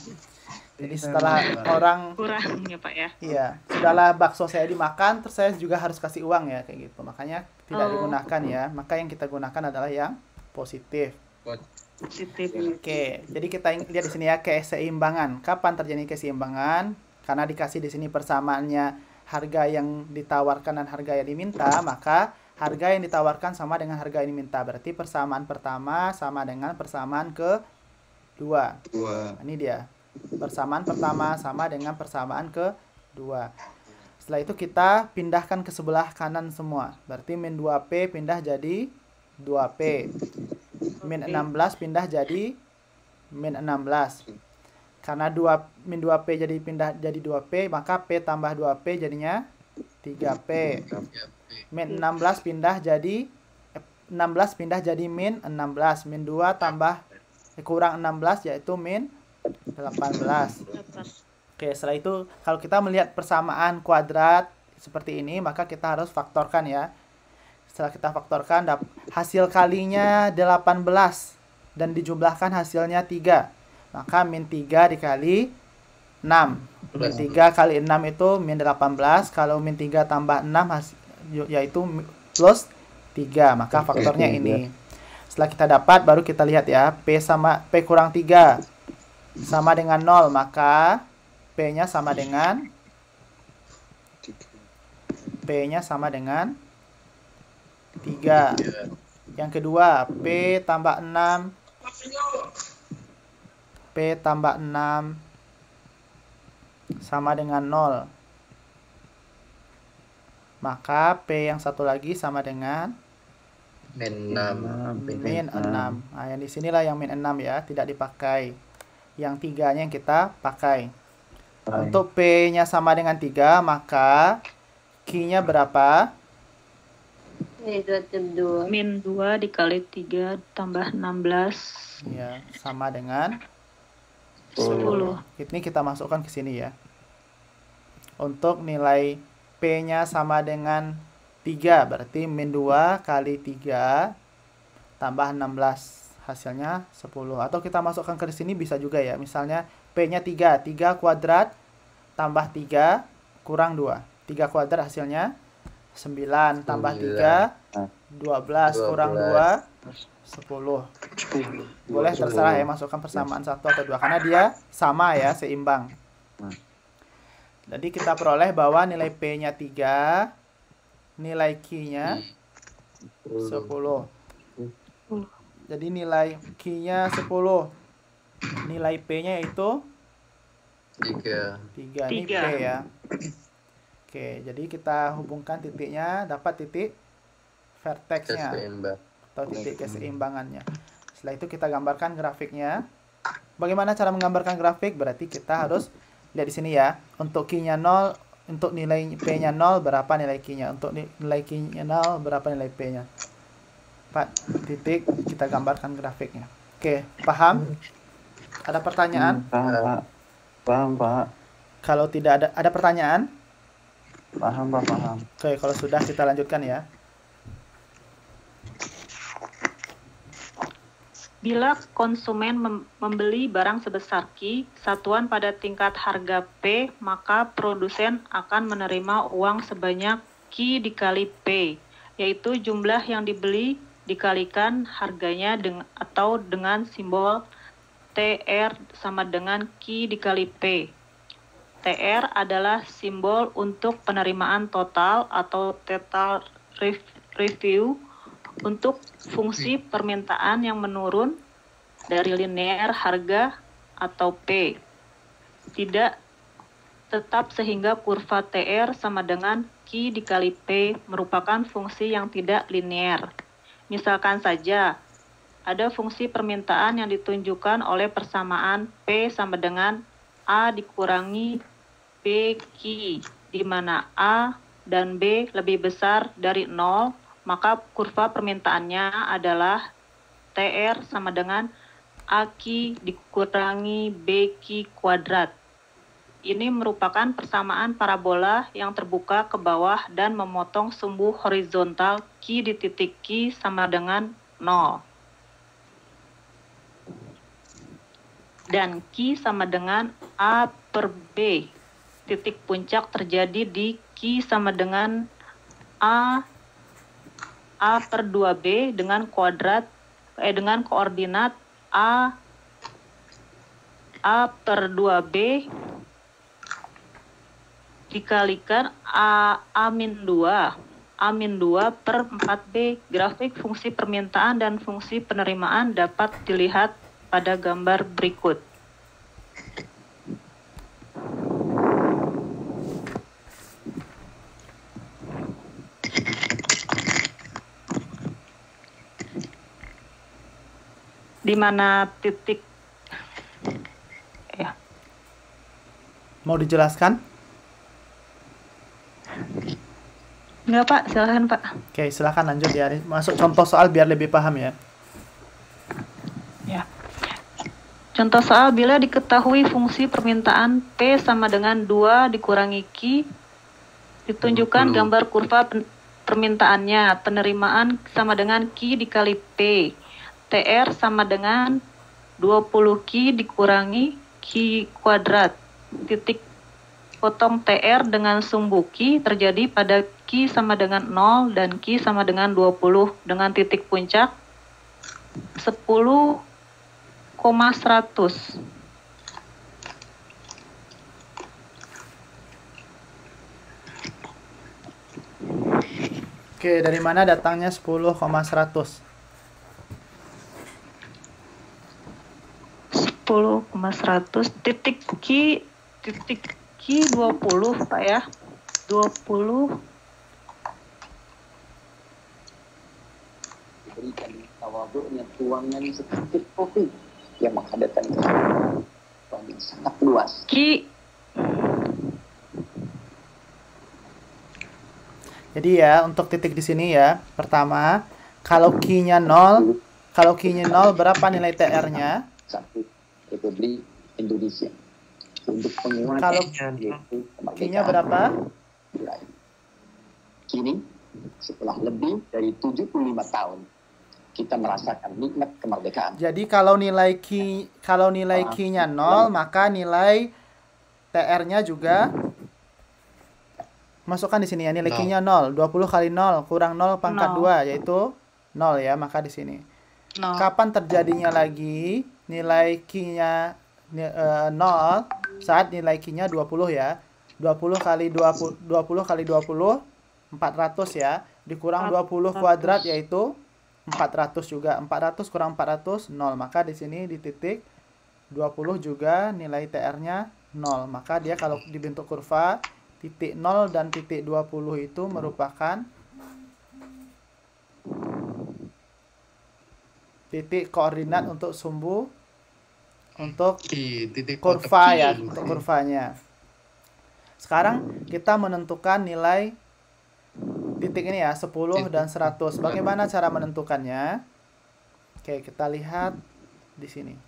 Jadi setelah orang Kurang ya Pak ya. iya, sudahlah bakso saya dimakan, terus saya juga harus kasih uang ya kayak gitu. Makanya tidak digunakan ya. Maka yang kita gunakan adalah yang positif. Positif. Oke, jadi kita lihat di sini ya keseimbangan. Kapan terjadi keseimbangan? Karena dikasih di sini persamaannya harga yang ditawarkan dan harga yang diminta, maka harga yang ditawarkan sama dengan harga yang diminta. Berarti persamaan pertama sama dengan persamaan kedua. Ini dia. Persamaan pertama sama dengan persamaan kedua. Setelah itu kita pindahkan ke sebelah kanan semua. Berarti min 2P pindah jadi 2P. Min 16 pindah jadi min 16. Karena min 2P jadi pindah jadi 2P, maka P tambah 2P jadinya 3P. Min 16 pindah jadi 16 pindah jadi min 16. Min 2 tambah kurang 16 yaitu min 18. Oke, setelah itu kalau kita melihat persamaan kuadrat seperti ini, maka kita harus faktorkan ya. Setelah kita faktorkan, hasil kalinya 18 dan dijumlahkan hasilnya 3. Maka min 3 dikali 6. Min 3 kali 6 itu min 18. Kalau min 3 tambah 6 yaitu plus 3. Maka faktornya ini. Setelah kita dapat, baru kita lihat ya. P kurang 3 sama dengan 0. Maka P-nya sama dengan P-nya sama dengan 3. Yang kedua, P tambah 6 P tambah 6 sama dengan 0. Maka P yang satu lagi sama dengan min 6. min 6. Nah, yang di sinilah yang min 6 ya, tidak dipakai. Yang 3-nya yang kita pakai. Untuk P-nya sama dengan 3, maka Q-nya berapa? Negatif 2. Min 2 dikali 3 tambah 16. Ya, sama dengan 10. Ini kita masukkan ke sini ya. Untuk nilai P-nya sama dengan 3, berarti min 2 kali 3 tambah 16. Hasilnya 10. Atau kita masukkan ke sini bisa juga ya. Misalnya P-nya 3. 3 kuadrat tambah 3 kurang 2. 3 kuadrat hasilnya 9 tambah 3 12 kurang 2 10. Boleh terserah ya masukkan persamaan 1 atau 2 karena dia sama ya, seimbang. Jadi kita peroleh bahwa nilai P-nya 3, nilai Q-nya 10. Jadi nilai Q-nya 10. Nilai P-nya itu 3. 3. Ini P ya. Oke, jadi kita hubungkan titiknya, dapat titik vertexnya atau titik keseimbangannya. Setelah itu kita gambarkan grafiknya. Bagaimana cara menggambarkan grafik? Berarti kita harus lihat di sini ya. Untuk Q-nya 0, untuk nilai P-nya 0 berapa nilai Q-nya? Untuk nilai Q-nya 0 berapa nilai P-nya? 4 titik, kita gambarkan grafiknya. Oke, paham? Ada pertanyaan? Paham, Pak. Kalau tidak ada pertanyaan? Paham, Pak, paham. Oke, kalau sudah kita lanjutkan ya. Bila konsumen membeli barang sebesar Q, satuan pada tingkat harga P, maka produsen akan menerima uang sebanyak Q dikali P, yaitu jumlah yang dibeli dikalikan harganya atau dengan simbol TR sama dengan Q dikali P. TR adalah simbol untuk penerimaan total atau total review untuk fungsi permintaan yang menurun dari linear harga atau P. Tidak tetap sehingga kurva TR sama dengan Q dikali P merupakan fungsi yang tidak linear. Misalkan saja, ada fungsi permintaan yang ditunjukkan oleh persamaan P sama dengan A dikurangi BQ, di mana A dan B lebih besar dari 0, maka kurva permintaannya adalah TR sama dengan AQ dikurangi BQ kuadrat. Ini merupakan persamaan parabola yang terbuka ke bawah dan memotong sumbu horizontal Q di titik Q sama dengan 0. Dan Q sama dengan A per B. Titik puncak terjadi di Q sama dengan A per 2B dengan dengan koordinat A per 2B dikalikan A-2 per 4B. Grafik fungsi permintaan dan fungsi penerimaan dapat dilihat pada gambar berikut. Di mana titik ya. Mau dijelaskan? Enggak, Pak, silakan, Pak. Oke, silakan lanjut ya. Masuk contoh soal biar lebih paham ya. Ya. Contoh soal, bila diketahui fungsi permintaan P sama dengan 2 dikurangi Q, ditunjukkan gambar kurva permintaannya. Penerimaan sama dengan Q dikali P. TR sama dengan 20 Q dikurangi Q kuadrat. Titik potong TR dengan sumbu Q terjadi pada Q sama dengan 0 dan Q sama dengan 20 dengan titik puncak 10,100. Oke, dari mana datangnya 10,100? 10,100 titik Q 20, Pak ya. 20 diberikan tawaduknya tuangnya sedikit kopi yang menghadapkan ruang yang sangat luas. Jadi ya, untuk titik di sini ya, pertama, kalau Q-nya 0, berapa nilai TR-nya? Satu, Republik Indonesia. Untuk penguatan Kalau yaitu Q-nya berapa? Kini, setelah lebih dari 75 tahun, kita merasakan nikmat kemerdekaan. Jadi kalau nilai Q-nya 0, maka nilai TR-nya juga masukkan di sini ya, nilai Q-nya 0. 20 kali 0 kurang 0 pangkat 2 yaitu 0 ya, maka di sini. Kapan terjadinya lagi nilai Q-nya 0? Saat nilai Q-nya 20 ya. 20 kali 20, 400 ya. Dikurang 20 kuadrat yaitu 400 juga. 400 kurang 400, 0. Maka di sini di titik 20 juga nilai TR-nya 0. Maka dia kalau dibentuk kurva, titik 0 dan titik 20 itu merupakan titik koordinat untuk sumbu untuk kurva ya, untuk kurvanya. Sekarang kita menentukan nilai titik ini ya, 10 dan 100. Bagaimana cara menentukannya? Oke, kita lihat di sini.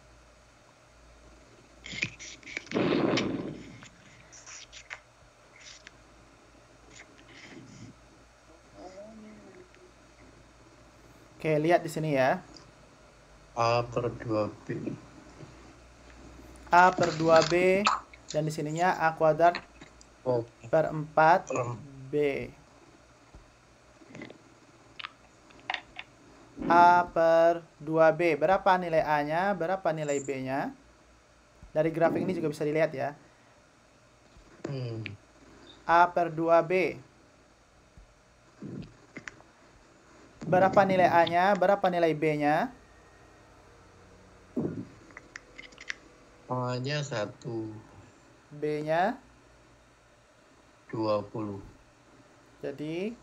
Oke, lihat di sini ya. A per 2B. A per 2B dan di sininya A kuadrat per 4B. A per 2B. Berapa nilai A-nya? Berapa nilai B-nya? Dari grafik ini juga bisa dilihat ya. A per 2B. Berapa nilai A-nya? Berapa nilai B-nya? A-nya 1. B-nya 20. Jadi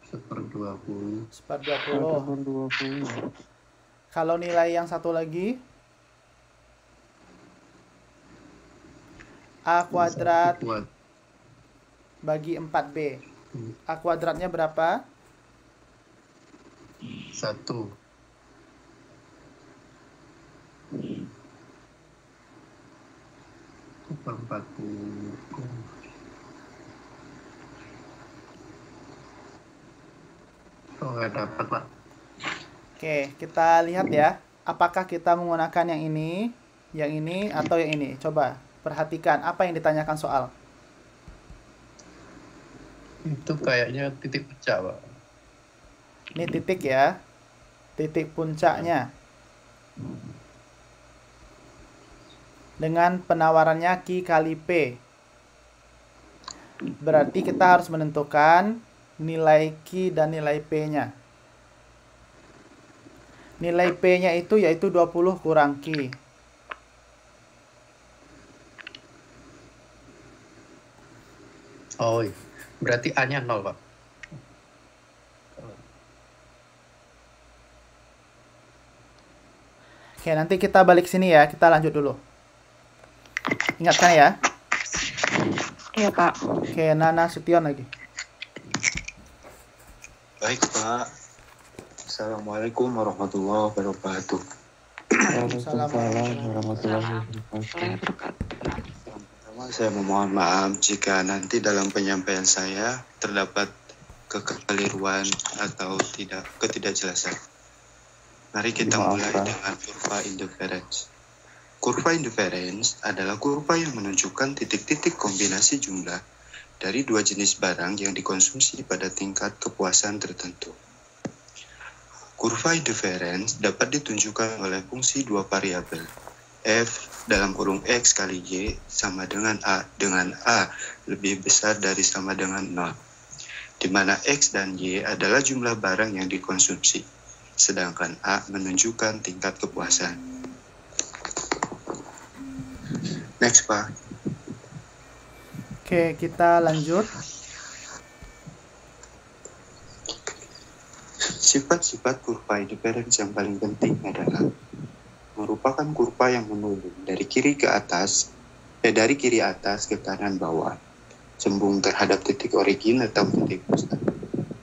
1/20. 1/20. Kalau nilai yang satu lagi A kuadrat bagi 4B. A kuadratnya berapa? 1. Oh, nggak dapat, Pak. Oke, kita lihat ya. Apakah kita menggunakan yang ini, atau yang ini? Coba perhatikan apa yang ditanyakan soal. Itu kayaknya titik pecah, Pak. Ini titik ya. Titik puncaknya. Dengan penawarannya Q kali P. Berarti kita harus menentukan nilai Q dan nilai P-nya. Nilai P-nya itu yaitu 20 kurang Q. Oh, berarti A-nya 0, Pak. Oke, nanti kita balik sini ya. Kita lanjut dulu. Ingatkan ya. Iya, Pak. Oke, Nana Sution lagi. Baik, Pak. Assalamualaikum warahmatullahi wabarakatuh. Waalaikumsalam warahmatullahi wabarakatuh. Pertama, saya memohon maaf jika nanti dalam penyampaian saya terdapat kekeliruan atau ketidakjelasan. Mari kita mulai dengan kurva interference. Kurva interference adalah kurva yang menunjukkan titik-titik kombinasi jumlah dari dua jenis barang yang dikonsumsi pada tingkat kepuasan tertentu. Kurva interference dapat ditunjukkan oleh fungsi dua variabel, f dalam kurung x kali y sama dengan a lebih besar dari sama dengan 0, di mana x dan y adalah jumlah barang yang dikonsumsi, sedangkan a menunjukkan tingkat kepuasan. Next, Pak. Oke, kita lanjut. Sifat-sifat kurva interference yang paling penting adalah merupakan kurva yang menurun dari kiri atas ke kanan bawah, cembung terhadap titik origin atau titik pusat,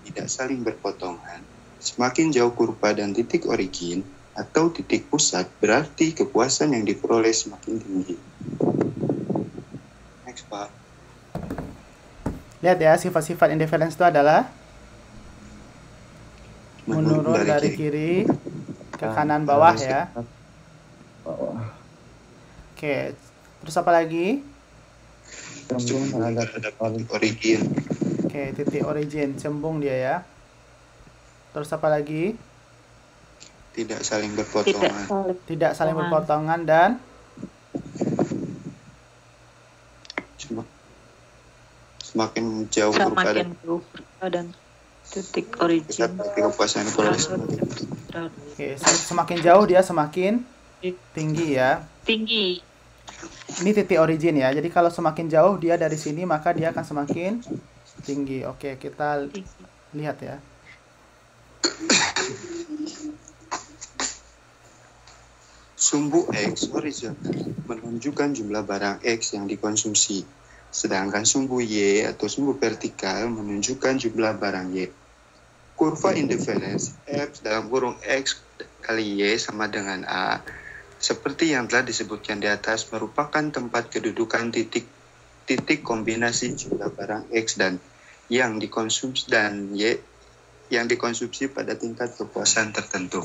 tidak saling berpotongan. Semakin jauh kurva dan titik origin atau titik pusat, berarti kepuasan yang diperoleh semakin tinggi. Next, Pak. Lihat ya, sifat-sifat interference itu adalah menurun dari kiri ke kanan bawah ya. Oke, terus apa lagi? Cembung terhadap titik origin. Oke, titik origin, cembung dia ya. Terus apa lagi? Tidak saling berpotongan. Tidak saling berpotongan dan semakin jauh kurva dan titik origin. Kepuasan diperoleh. Oke, semakin jauh dia semakin tinggi ya. Tinggi. Ini titik origin ya. Jadi kalau semakin jauh dia dari sini maka dia akan semakin tinggi. Oke, kita lihat ya. Sumbu X horizontal menunjukkan jumlah barang X yang dikonsumsi, sedangkan sumbu Y atau sumbu vertikal menunjukkan jumlah barang Y. Kurva interference F dalam kurung X kali Y sama dengan A, seperti yang telah disebutkan di atas, merupakan tempat kedudukan titik kombinasi jumlah barang X dan yang dikonsumsi dan Y yang dikonsumsi pada tingkat kepuasan tertentu.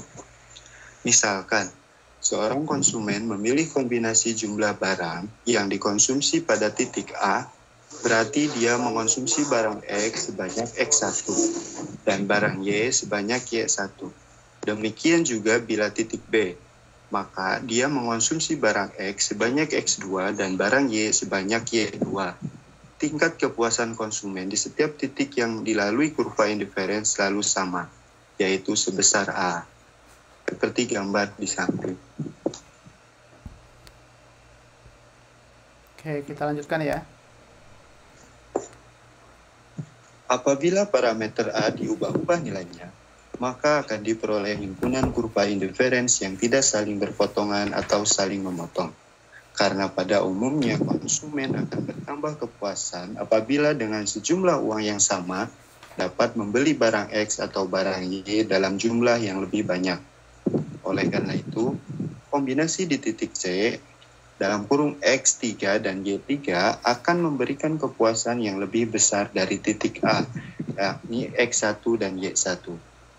Misalkan, seorang konsumen memilih kombinasi jumlah barang yang dikonsumsi pada titik A, berarti dia mengonsumsi barang X sebanyak X1 dan barang Y sebanyak Y1. Demikian juga bila titik B, maka dia mengonsumsi barang X sebanyak X2 dan barang Y sebanyak Y2. Tingkat kepuasan konsumen di setiap titik yang dilalui kurva interference selalu sama, yaitu sebesar A. Seperti gambar di samping. Oke, kita lanjutkan ya. Apabila parameter A diubah-ubah nilainya, maka akan diperoleh himpunan kurva interference yang tidak saling berpotongan atau saling memotong. Karena pada umumnya konsumen akan bertambah kepuasan apabila dengan sejumlah uang yang sama dapat membeli barang X atau barang Y dalam jumlah yang lebih banyak. Oleh karena itu, kombinasi di titik C dalam kurung X3 dan Y3 akan memberikan kepuasan yang lebih besar dari titik A, yakni X1 dan Y1,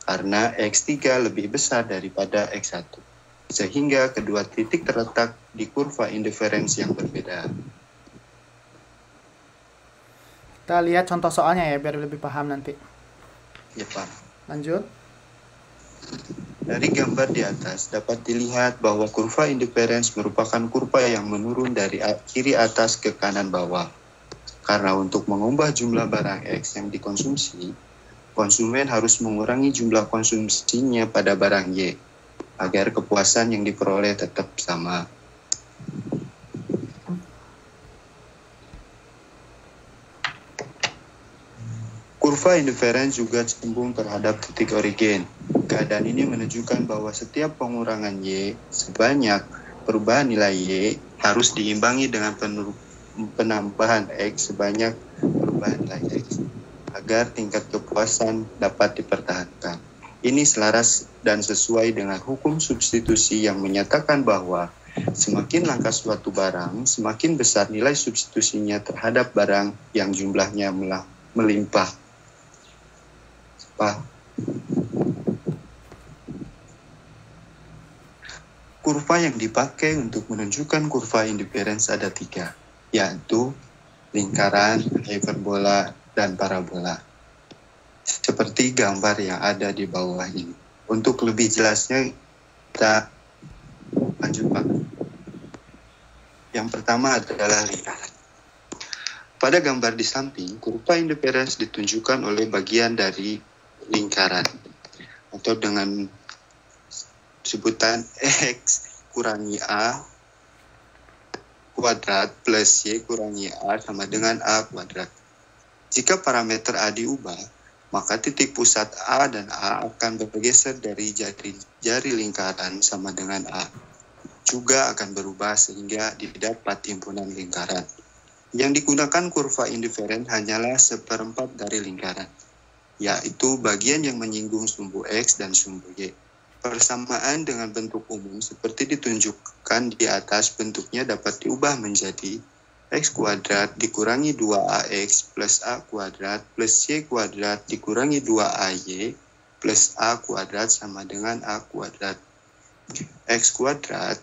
karena X3 lebih besar daripada X1. Sehingga kedua titik terletak di kurva indiferensi yang berbeda. Kita lihat contoh soalnya ya, biar lebih paham nanti. Ya, Pak. Lanjut. Dari gambar di atas dapat dilihat bahwa kurva indiferens merupakan kurva yang menurun dari kiri atas ke kanan bawah. Karena untuk mengubah jumlah barang X yang dikonsumsi, konsumen harus mengurangi jumlah konsumsinya pada barang Y, agar kepuasan yang diperoleh tetap sama. Kurva indiferens juga cenderung terhadap titik origen. Keadaan ini menunjukkan bahwa setiap pengurangan Y sebanyak perubahan nilai Y harus diimbangi dengan penambahan X sebanyak perubahan nilai X, agar tingkat kepuasan dapat dipertahankan. Ini selaras dan sesuai dengan hukum substitusi yang menyatakan bahwa semakin langka suatu barang, semakin besar nilai substitusinya terhadap barang yang jumlahnya melimpah. Kurva yang dipakai untuk menunjukkan kurva indiferens ada 3, yaitu lingkaran, hiperbola, dan parabola. Seperti gambar yang ada di bawah ini. Untuk lebih jelasnya, kita lanjut, Pak. Yang pertama adalah lingkaran. Pada gambar di samping, kurva indiferens ditunjukkan oleh bagian dari lingkaran, atau dengan sebutan X kurangi A kuadrat plus Y kurangi A sama dengan A kuadrat. Jika parameter A diubah, maka titik pusat A dan A akan bergeser dari jari lingkaran sama dengan A. Juga akan berubah sehingga didapat himpunan lingkaran. Yang digunakan kurva indiferen hanyalah seperempat dari lingkaran, yaitu bagian yang menyinggung sumbu X dan sumbu Y. Persamaan dengan bentuk umum seperti ditunjukkan di atas, bentuknya dapat diubah menjadi X kuadrat dikurangi 2AX plus A kuadrat plus Y kuadrat dikurangi 2AY plus A kuadrat sama dengan A kuadrat. X kuadrat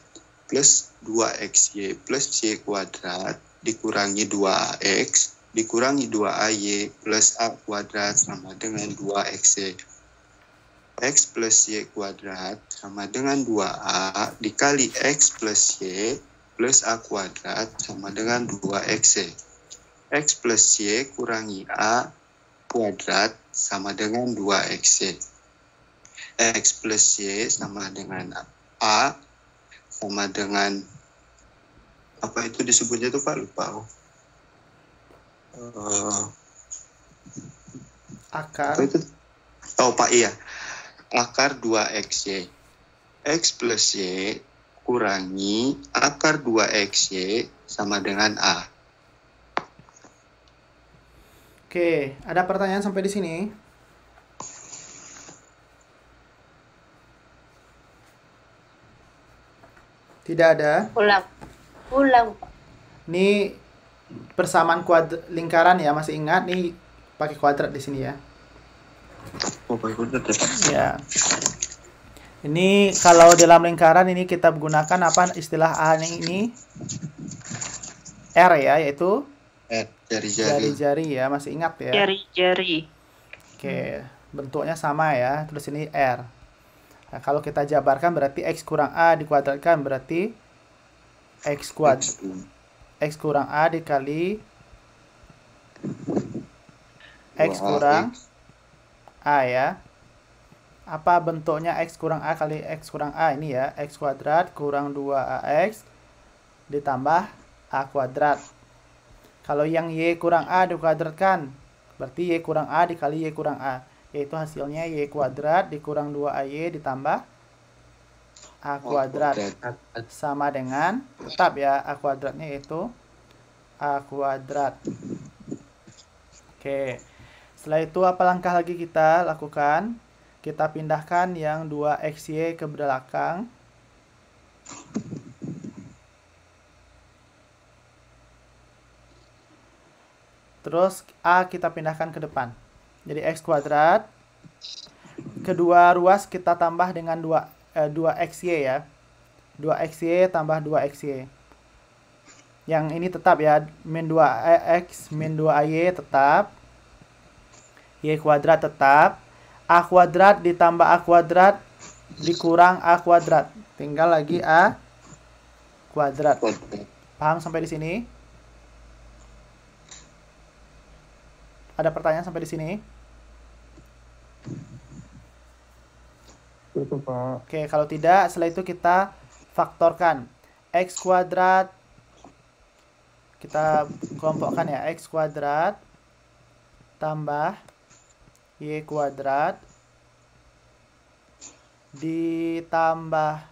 plus 2XY plus Y kuadrat dikurangi 2AX dikurangi 2AY plus A kuadrat sama dengan 2XY. X plus Y kuadrat sama dengan 2A dikali X plus Y plus A kuadrat sama dengan 2XY. X plus Y kurangi A kuadrat sama dengan 2XY. X plus Y sama dengan A sama dengan, apa itu disebutnya tuh Pak? Lupa. Akar. Apa itu? Oh Pak, iya. Akar 2XY. X plus Y kurangi akar 2XY sama dengan A. Oke, ada pertanyaan sampai di sini? Tidak ada? Ulang. Ini persamaan lingkaran ya, masih ingat nih pakai kuadrat di sini ya. Oh, pakai kuadrat ya. Ya. Ini kalau dalam lingkaran ini kita gunakan apa istilah A ini? R ya, yaitu jari-jari ya, masih ingat ya? Jari-jari. Oke, bentuknya sama ya. Terus ini R. Nah, kalau kita jabarkan berarti X kurang A dikuadratkan berarti X kurang A dikali X kurang A ya. Apa bentuknya X kurang A kali X kurang A ini ya? X kuadrat kurang 2AX ditambah A kuadrat. Kalau yang Y kurang A dikuadratkan berarti Y kurang A dikali Y kurang A, yaitu hasilnya Y kuadrat dikurang 2AY ditambah A kuadrat sama dengan, tetap ya, A kuadratnya yaitu A kuadrat. Oke, setelah itu apa langkah lagi kita lakukan? Kita pindahkan yang 2XY ke belakang. Terus A kita pindahkan ke depan. Jadi X kuadrat. Kedua ruas kita tambah dengan 2XY ya. 2XY tambah 2XY. Yang ini tetap ya. Min 2X min 2AY tetap. Y kuadrat tetap. A kuadrat ditambah A kuadrat dikurang A kuadrat. Tinggal lagi A kuadrat. Paham sampai di sini? Ada pertanyaan sampai di sini? Itu Pak. Oke, kalau tidak, setelah itu kita faktorkan. X kuadrat, kita kelompokkan ya. X kuadrat tambah Y kuadrat ditambah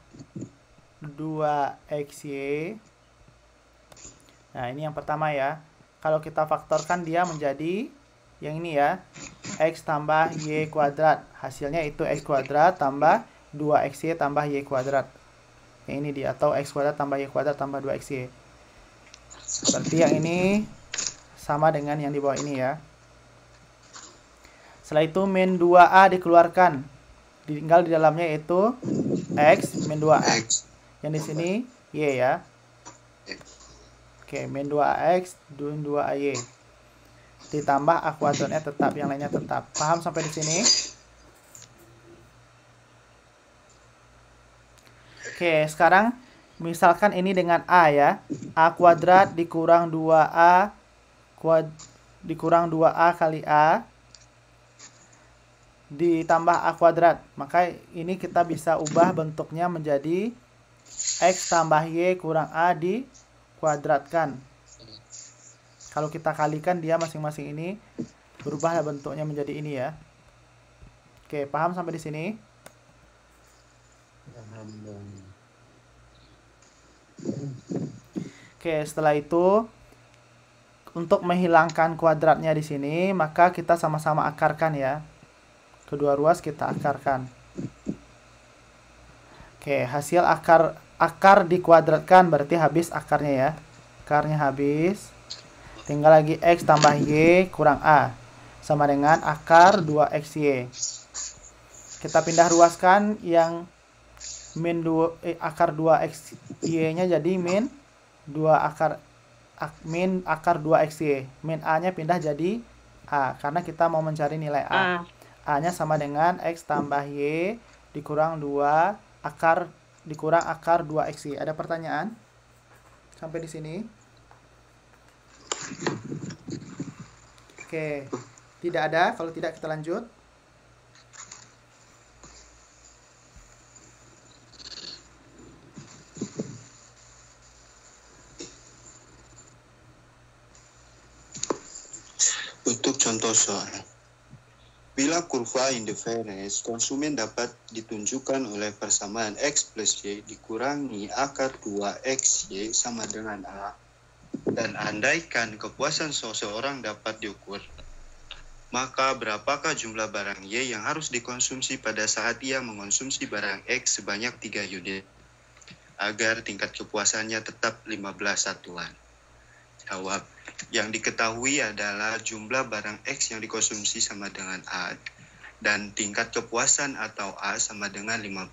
2XY. Nah, ini yang pertama ya. Kalau kita faktorkan dia menjadi yang ini ya. X tambah Y kuadrat. Hasilnya itu X kuadrat tambah 2XY tambah Y kuadrat. Yang ini dia. Atau X kuadrat tambah Y kuadrat tambah 2XY. Berarti yang ini sama dengan yang di bawah ini ya. Setelah itu min 2A dikeluarkan. Tinggal di dalamnya itu X min 2A. Yang di sini Y ya. Oke, min 2AX min 2AY. Ditambah A kuadratnya tetap, yang lainnya tetap. Paham sampai di sini? Oke, sekarang misalkan ini dengan A ya. A kuadrat dikurang 2A dikurang 2A kali A ditambah A kuadrat. Maka ini kita bisa ubah bentuknya menjadi X tambah Y kurang A dikuadratkan. Kalau kita kalikan dia masing-masing ini berubah bentuknya menjadi ini ya. Oke, paham sampai di sini? Oke, setelah itu untuk menghilangkan kuadratnya di sini, maka kita sama-sama akarkan ya. Kedua ruas kita akarkan. Oke, hasil akar dikuadratkan berarti habis akarnya ya. Akarnya habis. Tinggal lagi X tambah Y kurang A. Sama dengan akar 2XY. Kita pindah ruaskan yang akar 2XY-nya jadi min 2 akar 2XY. Min A-nya pindah jadi A. Karena kita mau mencari nilai A. A-nya sama dengan X tambah Y dikurang 2 akar dikurang akar 2XY. Ada pertanyaan? Sampai di sini? Oke. Tidak ada. Kalau tidak kita lanjut. Untuk contoh soal. Bila kurva indeferens, konsumen dapat ditunjukkan oleh persamaan X plus Y dikurangi akar 2XY sama dengan A. Dan andaikan kepuasan seseorang dapat diukur, maka berapakah jumlah barang Y yang harus dikonsumsi pada saat ia mengonsumsi barang X sebanyak 3 unit, agar tingkat kepuasannya tetap 15 satuan? Jawab. Yang diketahui adalah jumlah barang X yang dikonsumsi sama dengan A dan tingkat kepuasan atau A sama dengan 15.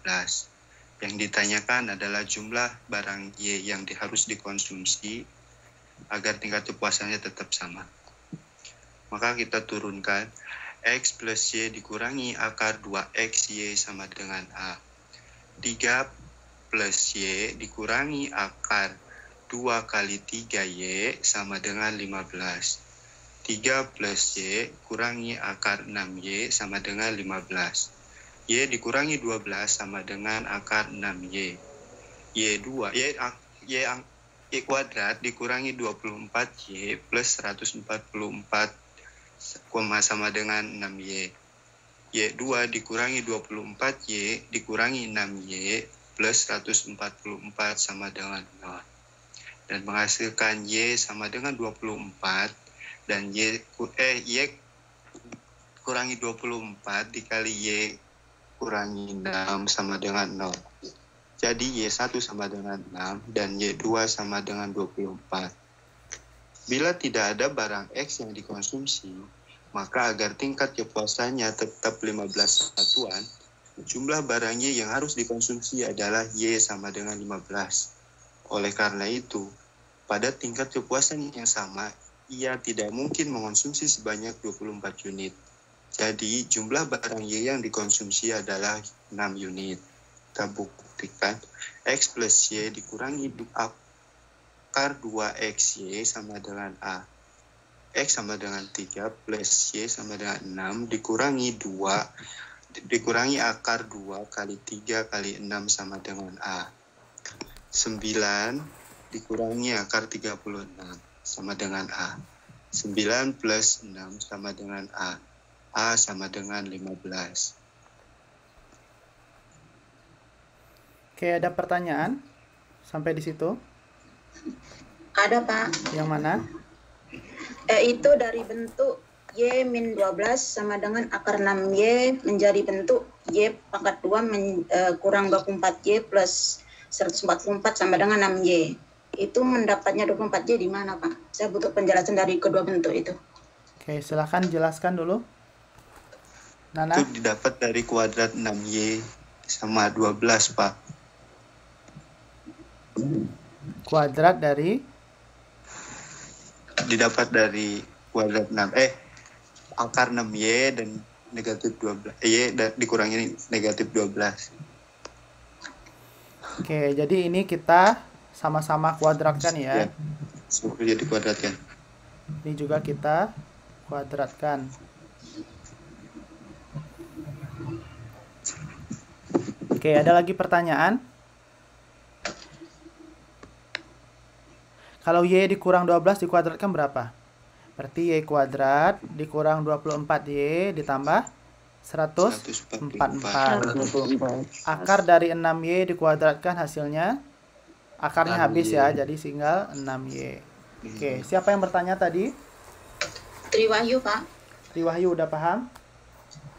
Yang ditanyakan adalah jumlah barang Y yang harus dikonsumsi agar tingkat kepuasannya tetap sama. Maka kita turunkan X plus Y dikurangi akar 2XY sama dengan A. 3 plus Y dikurangi akar 2 kali 3Y sama dengan 15. 3 plus Y kurangi akar 6Y sama dengan 15. Y dikurangi 12 sama dengan akar 6Y. Y kuadrat dikurangi 24Y plus 144 sama dengan 6Y. Y2 dikurangi 24Y dikurangi 6Y plus 144 sama dengan 0. Dan menghasilkan Y sama dengan 24 dan Y kurangi 24 dikali Y kurangi 6 sama dengan 0. Jadi Y1 sama dengan 6 dan Y2 sama dengan 24. Bila tidak ada barang X yang dikonsumsi, maka agar tingkat kepuasannya tetap 15 satuan, jumlah barang Y yang harus dikonsumsi adalah Y sama dengan 15. Oleh karena itu, pada tingkat kepuasan yang sama, ia tidak mungkin mengonsumsi sebanyak 24 unit. Jadi, jumlah barang Y yang dikonsumsi adalah 6 unit. Kita buktikan, X plus Y dikurangi akar 2XY sama dengan A. X sama dengan 3 plus Y sama dengan 6 dikurangi 2, dikurangi akar 2 kali 3 kali 6 sama dengan A. 9 dikurangi akar 36 sama dengan A. 9 plus 6 sama dengan A. A sama dengan 15. Oke, ada pertanyaan sampai di situ? Ada, Pak. Yang mana? Itu dari bentuk Y min 12 sama dengan akar 6Y menjadi bentuk Y pangkat 2 kurang 24Y plus 144 sama dengan 6Y. Itu mendapatnya 24Y di mana, Pak? Saya butuh penjelasan dari kedua bentuk itu. Oke, silahkan jelaskan dulu. Nana? Itu didapat dari kuadrat 6Y sama 12, Pak. Kuadrat dari? Didapat dari kuadrat 6. Akar 6Y dan negatif 12. Y dikurangi negatif 12. Oke, jadi ini kita sama-sama kuadratkan ya. Jadi kuadratkan. Ini juga kita kuadratkan. Oke, ada lagi pertanyaan? Kalau Y dikurang 12 dikuadratkan berapa? Berarti Y kuadrat dikurang 24Y ditambah 144. Akar dari 6Y dikuadratkan hasilnya, akarnya habis ya, jadi tinggal 6Y. Oke, siapa yang bertanya tadi? Triwahyu, Pak. Triwahyu udah paham?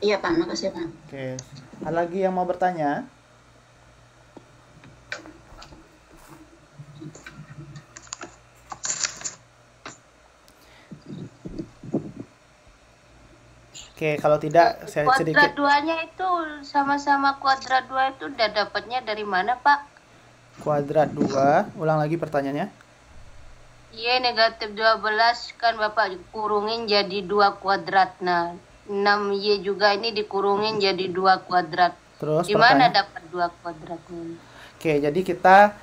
Iya, Pak, makasih, Pak. Oke, ada lagi yang mau bertanya? Oke, kalau tidak saya sedikit. Kuadrat 2-nya itu sama-sama kuadrat 2 itu udah dapatnya dari mana, Pak? Kuadrat 2, ulang lagi pertanyaannya. Y negatif 12 kan Bapak kurungin jadi 2 kuadrat. Nah, 6Y juga ini dikurungin jadi 2 kuadrat. Terus gimana dapat 2 kuadratnya? Oke, jadi kita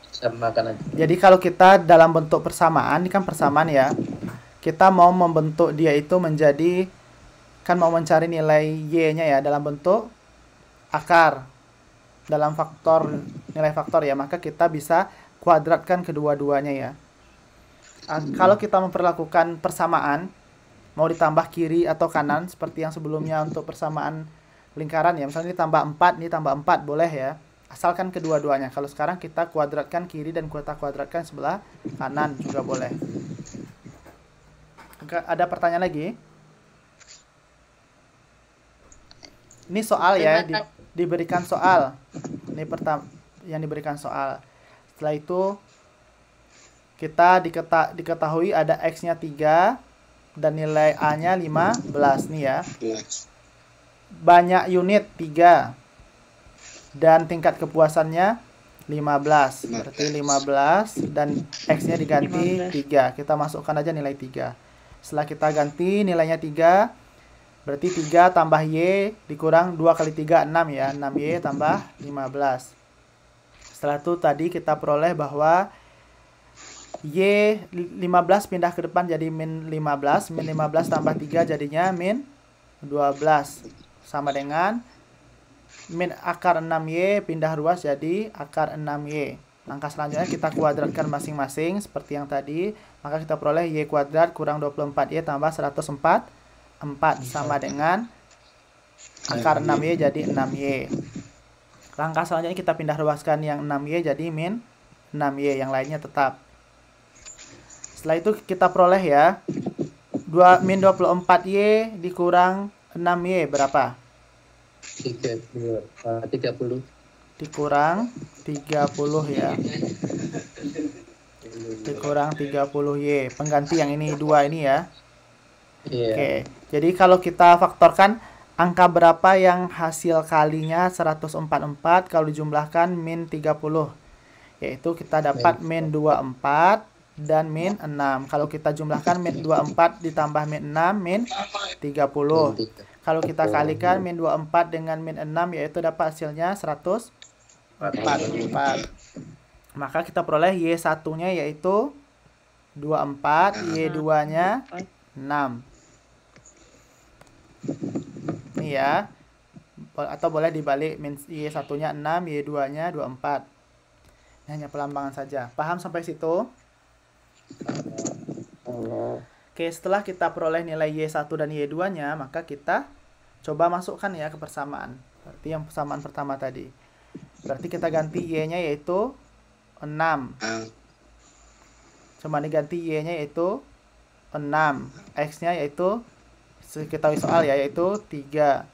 samakan aja. Jadi kalau kita dalam bentuk persamaan, ini kan persamaan ya. Kita mau membentuk dia itu menjadi, kan mau mencari nilai Y-nya ya dalam bentuk akar, dalam faktor, nilai faktor ya, maka kita bisa kuadratkan kedua-duanya ya. Kalau kita memperlakukan persamaan, mau ditambah kiri atau kanan, seperti yang sebelumnya untuk persamaan lingkaran ya, misalnya ini tambah 4, ini tambah 4, boleh ya. Asalkan kedua-duanya. Kalau sekarang kita kuadratkan kiri dan kita kuadratkan sebelah kanan juga boleh. Ada pertanyaan lagi? Ini soal ya, diberikan soal. Ini pertama yang diberikan soal. Setelah itu kita diketahui ada X-nya 3 dan nilai A-nya 15 nih ya. Banyak unit 3 dan tingkat kepuasannya 15. Berarti 15 dan X-nya diganti 3. Kita masukkan aja nilai 3. Setelah kita ganti nilainya 3, berarti 3 tambah Y dikurang 2 kali 3, 6 ya. 6Y tambah 15. Setelah itu tadi kita peroleh bahwa Y 15 pindah ke depan jadi min 15. Min 15 tambah 3 jadinya min 12. Sama dengan min akar 6Y pindah ruas jadi akar 6Y. Langkah selanjutnya kita kuadratkan masing-masing seperti yang tadi. Maka kita peroleh Y kuadrat kurang 24Y tambah 104 sama dengan akar 6Y jadi 6Y. Langkah selanjutnya kita pindah ruaskan yang 6Y jadi min 6Y. Yang lainnya tetap. Setelah itu kita peroleh ya. Min 24Y dikurang 6Y berapa? 30. Dikurang 30 ya. dikurang 30Y. Pengganti yang ini 2 ini ya. Iya. Oke, jadi kalau kita faktorkan angka berapa yang hasil kalinya 144 kalau dijumlahkan min 30? Yaitu kita dapat min 24 dan min 6. Kalau kita jumlahkan min 24 ditambah min 6 min 30. Kalau kita kalikan min 24 dengan min 6 yaitu dapat hasilnya 144. Maka kita peroleh Y1-nya yaitu 24, Y2-nya 6. Ini ya. Atau boleh dibalik, Y1-nya 6, Y2-nya 24. Ini hanya pelambangan saja. Paham sampai situ? Oke, setelah kita peroleh nilai Y1 dan Y2-nya, maka kita coba masukkan ya ke persamaan. Berarti yang persamaan pertama tadi. Berarti kita ganti Y-nya yaitu 6. Cuma diganti Y-nya yaitu 6. X-nya yaitu kita soal ya, yaitu 3.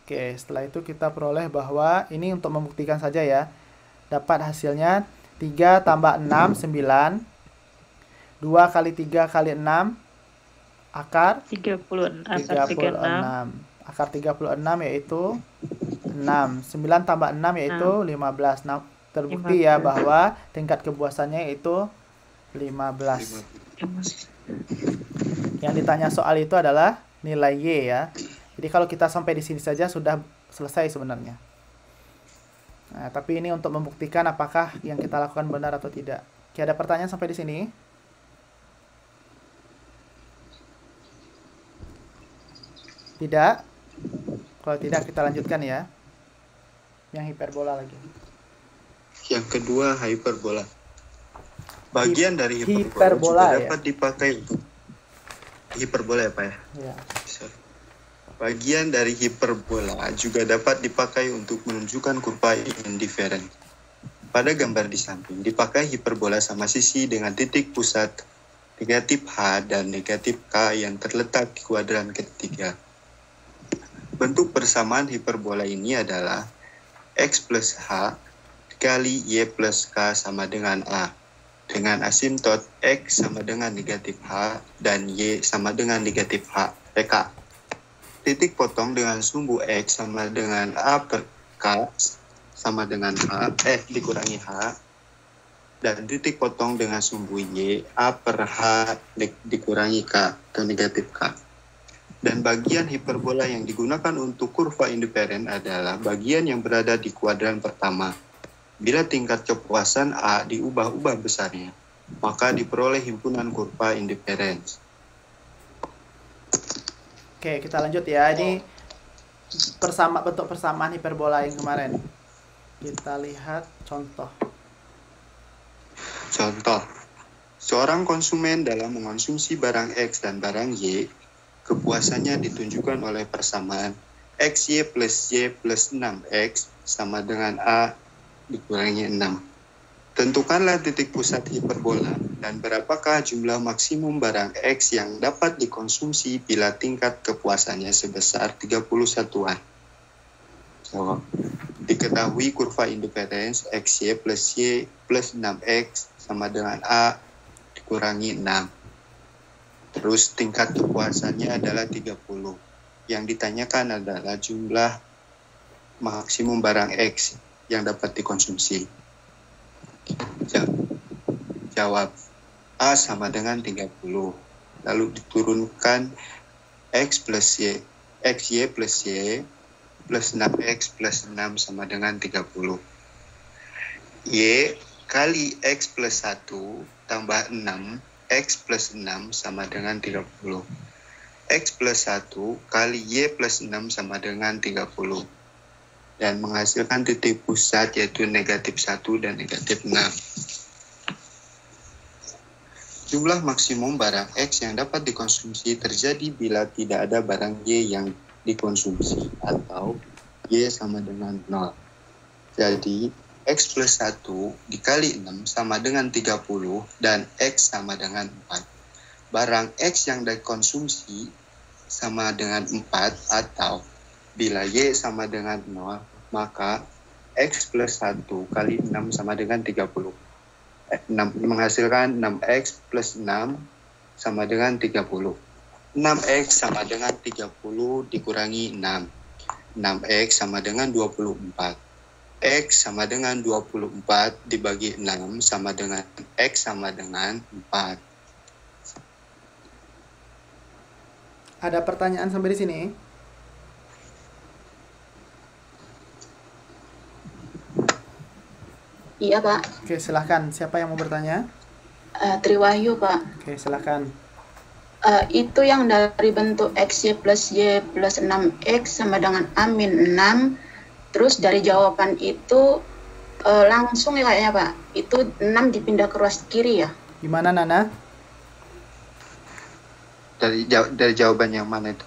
Oke, setelah itu kita peroleh bahwa ini untuk membuktikan saja ya. Dapat hasilnya 3 tambah 6, 9. 2 kali 3 kali 6, akar 36. 36. Akar 36 yaitu 6. 9 tambah 6 yaitu 15. Nah, terbukti ya bahwa tingkat kepuasannya yaitu 15. Yang ditanya soal itu adalah nilai Y ya. Jadi kalau kita sampai di sini saja sudah selesai sebenarnya. Nah, tapi ini untuk membuktikan apakah yang kita lakukan benar atau tidak. Oke, ada pertanyaan sampai di sini? Tidak? Kalau tidak kita lanjutkan ya. Yang hiperbola lagi. Yang kedua hiperbola. Bagian dari hiperbola Hiperbola, juga ya? dapat dipakai untuk hiperbola ya Pak ya? Ya. Bagian dari hiperbola juga dapat dipakai untuk menunjukkan kurva indiferen. Pada gambar di samping dipakai hiperbola sama sisi dengan titik pusat negatif H dan negatif K yang terletak di kuadran ketiga. Bentuk persamaan hiperbola ini adalah X plus H kali Y plus K sama dengan A. Dengan asimtot X sama dengan negatif H dan Y sama dengan negatif H PK. Titik potong dengan sumbu X sama dengan A per K sama dengan H, dikurangi H. Dan titik potong dengan sumbu Y, A per H dikurangi K atau negatif K. Dan bagian hiperbola yang digunakan untuk kurva indiferen adalah bagian yang berada di kuadran pertama. Bila tingkat kepuasan A diubah-ubah besarnya, maka diperoleh himpunan kurva indiferen. Oke, kita lanjut ya. Ini bentuk persamaan hiperbola yang kemarin. Kita lihat contoh. Contoh, seorang konsumen dalam mengonsumsi barang X dan barang Y, kepuasannya ditunjukkan oleh persamaan XY plus Y plus 6X sama dengan A dikurangi 6. Tentukanlah titik pusat hiperbola dan berapakah jumlah maksimum barang X yang dapat dikonsumsi bila tingkat kepuasannya sebesar 31-an. So, diketahui kurva indiferens XY plus Y plus 6X sama dengan A dikurangi 6. Terus tingkat kepuasannya adalah 30. Yang ditanyakan adalah jumlah maksimum barang X yang dapat dikonsumsi. Jawab A sama dengan 30. Lalu diturunkan X plus Y, XY plus Y plus 6X plus 6 sama dengan 30. Y kali X plus 1 tambah 6, X plus 6 sama dengan 30. X plus 1 kali Y plus 6 sama dengan 30. Dan menghasilkan titik pusat yaitu negatif 1 dan negatif 6. Jumlah maksimum barang X yang dapat dikonsumsi terjadi bila tidak ada barang Y yang dikonsumsi atau Y sama dengan 0. Jadi X plus 1 dikali 6 sama dengan 30 dan X sama dengan 4. Barang X yang dikonsumsi sama dengan 4 atau bila Y sama dengan 0, maka X plus 1 kali 6 sama dengan 30. menghasilkan 6x plus 6 sama dengan 30. 6x sama dengan 30 dikurangi 6. 6x sama dengan 24. X sama dengan 24 dibagi 6 sama dengan X sama dengan 4. Ada pertanyaan sampai di sini? Iya, Pak. Oke, silahkan. Siapa yang mau bertanya? Triwahyu, Pak. Oke, silahkan. Itu yang dari bentuk XY plus Y plus 6X sama dengan A min 6. Terus dari jawaban itu langsung ya kayaknya, Pak. Itu 6 dipindah ke ruas kiri ya. Gimana, Nana? Dari jawaban yang mana itu?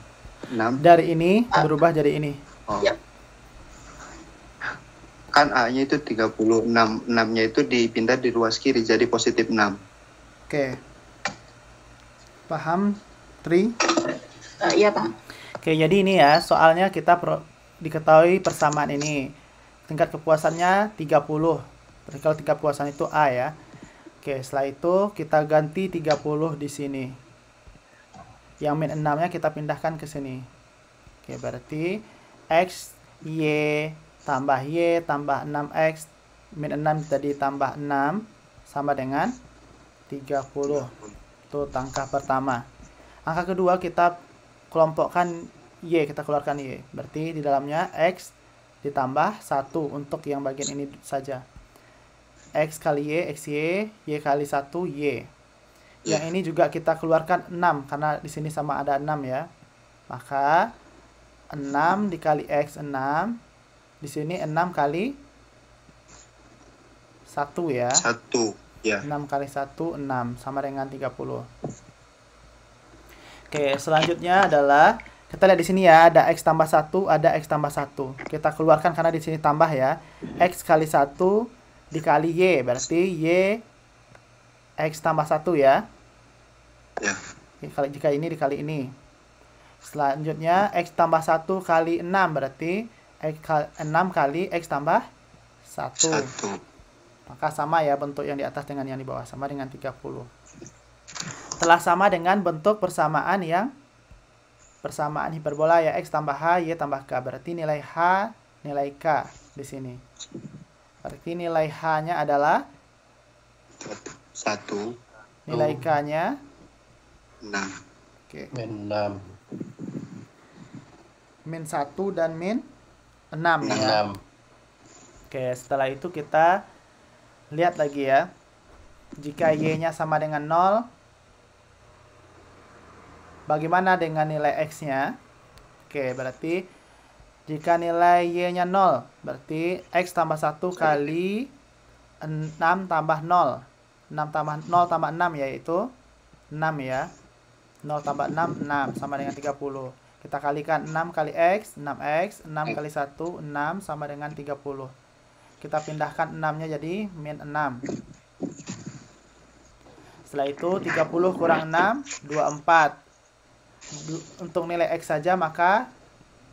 6? Dari ini berubah jadi ini. Oh. Ya. Kan A-nya itu 36, 6-nya itu dipindah di ruas kiri jadi positif 6. Oke. Paham, Tri? Iya, Pak. Oke, jadi ini ya, soalnya kita diketahui persamaan ini. Tingkat kepuasannya 30. Berarti kalau tingkat kepuasan itu A ya. Oke, setelah itu kita ganti 30 di sini. Yang min 6-nya kita pindahkan ke sini. Oke, berarti X, Y, tambah Y, tambah 6X, min 6 tadi tambah 6, sama dengan 30. Itu angka pertama. Angka kedua kita kelompokkan Y, kita keluarkan Y. Berarti di dalamnya X ditambah 1 untuk yang bagian ini saja. X kali Y, XY, Y kali 1, Y. Yang ini juga kita keluarkan 6, karena di sini sama ada 6 ya. Maka 6 dikali X, 6. Di sini 6 kali 1 ya. 1, ya. 6 kali 1, 6. Sama dengan 30. Oke, selanjutnya adalah, kita lihat di sini ya, ada X tambah 1, ada X tambah 1. Kita keluarkan karena di sini tambah ya. X kali 1 dikali Y. Berarti Y X tambah 1 ya. Ya. Jika ini dikali ini. Selanjutnya X tambah 1 kali 6. Berarti 6 kali X tambah 1. Maka sama ya bentuk yang di atas dengan yang di bawah. Sama dengan 30. Telah sama dengan bentuk persamaan yang persamaan hiperbola ya. X tambah H, Y tambah K. Berarti nilai H, nilai K di sini. Berarti nilai H-nya adalah 1. Nilai K-nya 6. Oke. Min 6. Min 1 dan min 6 ya. 6. Oke, setelah itu kita lihat lagi ya. Jika Y-nya sama dengan 0, bagaimana dengan nilai X-nya? Oke, berarti jika nilai Y-nya 0, berarti X tambah 1 kali 6 tambah 0. 6 tambah 0 tambah 6 yaitu 6 ya. 0 tambah 6, 6 sama dengan 30. Kita kalikan 6 kali X, 6X, 6 kali 1, 6 sama dengan 30. Kita pindahkan 6-nya jadi min 6. Setelah itu 30 kurang 6, 24. Untuk nilai X saja maka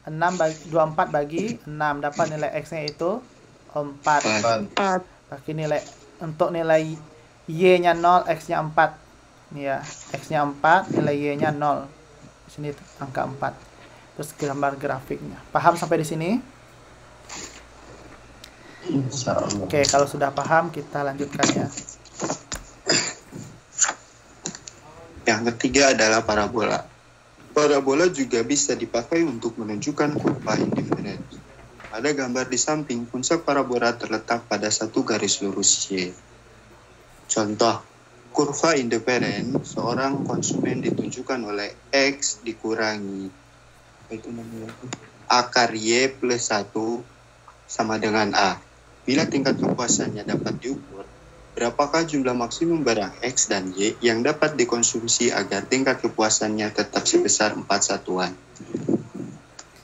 24 bagi 6 dapat nilai X-nya itu 4. Bagi nilai untuk nilai Y-nya 0, X-nya 4. Ya, X-nya 4, nilai Y-nya 0. Di sini angka 4. Terus gambar grafiknya. Paham sampai di sini? Oke, kalau sudah paham kita lanjutkan ya. Yang ketiga adalah parabola. Parabola juga bisa dipakai untuk menunjukkan kurva indiferen. Pada gambar di samping, puncak parabola terletak pada satu garis lurus Y. Contoh, kurva indiferen seorang konsumen ditunjukkan oleh X dikurangi akar Y plus 1 sama dengan A. Bila tingkat kepuasannya dapat diukur, berapakah jumlah maksimum barang X dan Y yang dapat dikonsumsi agar tingkat kepuasannya tetap sebesar 4 satuan?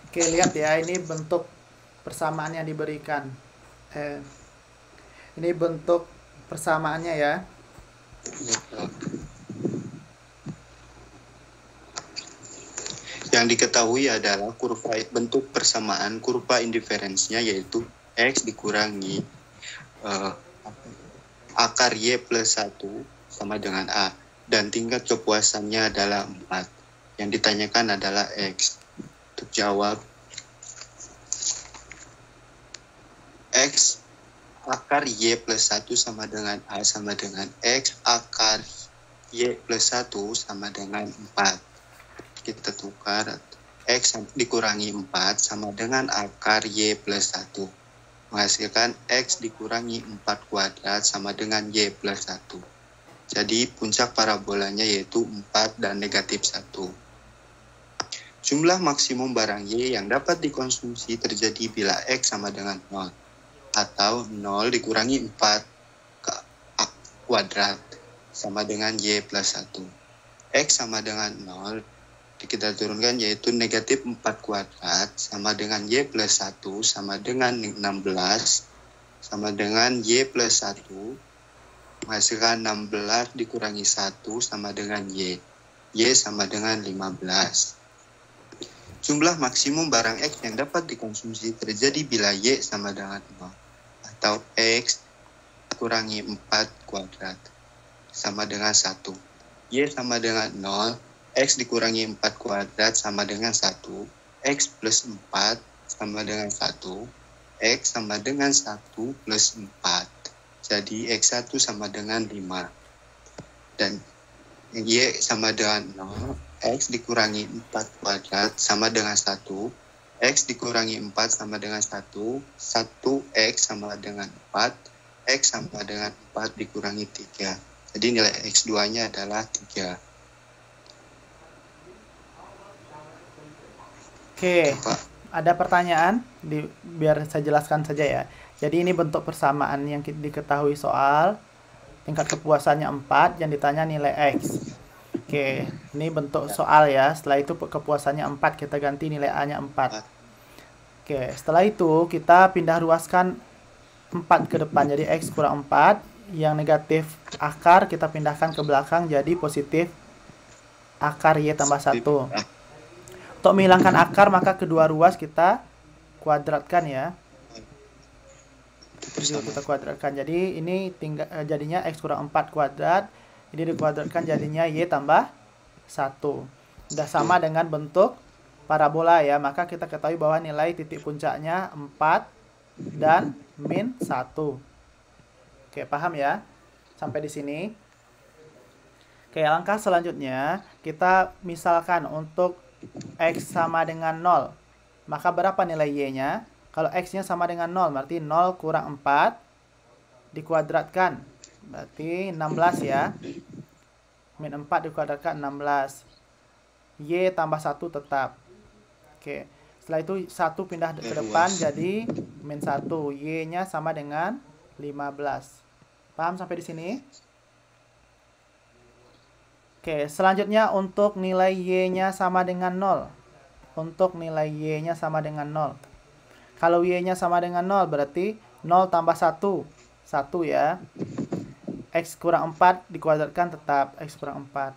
Oke, lihat ya, ini bentuk persamaan yang diberikan. Ini bentuk persamaannya ya. Yang diketahui adalah kurva bentuk persamaan kurva indiferensnya yaitu X dikurangi akar Y plus 1 sama dengan A. Dan tingkat kepuasannya adalah 4. Yang ditanyakan adalah X. Untuk jawab, X akar Y plus 1 sama dengan A sama dengan X akar Y plus 1 sama dengan 4. Kita tukar. X dikurangi 4 sama dengan akar Y plus 1. Menghasilkan X dikurangi 4 kuadrat sama dengan Y plus 1. Jadi puncak parabolanya yaitu 4 dan negatif 1. Jumlah maksimum barang Y yang dapat dikonsumsi terjadi bila X sama dengan 0. Atau 0 dikurangi 4 kuadrat sama dengan Y plus 1. X sama dengan 0 kita turunkan yaitu negatif 4 kuadrat sama dengan Y plus 1 sama dengan 16 sama dengan Y plus 1 menghasilkan 16 dikurangi 1 sama dengan Y. Y sama dengan 15. Jumlah maksimum barang X yang dapat dikonsumsi terjadi bila Y sama dengan 0 atau X kurangi 4 kuadrat sama dengan 1. Y sama dengan 0, X dikurangi 4 kuadrat sama dengan 1, X plus 4 sama dengan 1, X sama dengan 1 plus 4. Jadi X1 sama dengan 5. Dan Y sama dengan 0, X dikurangi 4 kuadrat sama dengan 1, X dikurangi 4 sama dengan 1, 1X sama dengan 4, X sama dengan 4 dikurangi 3. Jadi nilai X2-nya adalah 3. Oke, ada pertanyaan? Biar saya jelaskan saja ya. Jadi ini bentuk persamaan yang diketahui soal. Tingkat kepuasannya 4, yang ditanya nilai X. Oke, ini bentuk soal ya. Setelah itu kepuasannya 4, kita ganti nilai A-nya 4. Oke, setelah itu kita pindah ruaskan 4 ke depan. Jadi X kurang 4. Yang negatif akar kita pindahkan ke belakang jadi positif akar Y tambah 1. Untuk menghilangkan akar, maka kedua ruas kita kuadratkan ya. Kita kuadratkan. Jadi ini jadinya X kurang 4 kuadrat. Ini dikuadratkan jadinya Y tambah 1. Sudah sama dengan bentuk parabola ya. Maka kita ketahui bahwa nilai titik puncaknya 4 dan min 1. Oke, paham ya? Sampai di sini. Oke, langkah selanjutnya kita misalkan untuk X sama dengan 0, maka berapa nilai Y-nya? Kalau X-nya sama dengan 0, berarti 0 kurang 4 dikuadratkan, berarti 16 ya. Min 4 dikuadratkan 16. Y tambah 1 tetap. Oke, setelah itu 1 pindah ke depan jadi min 1. Y-nya sama dengan 15. Paham sampai di sini? Oke, selanjutnya untuk nilai Y-nya sama dengan 0. Untuk nilai Y-nya sama dengan 0. Kalau Y-nya sama dengan 0, berarti 0 tambah 1. 1 ya. X kurang 4 dikuadratkan tetap X kurang 4.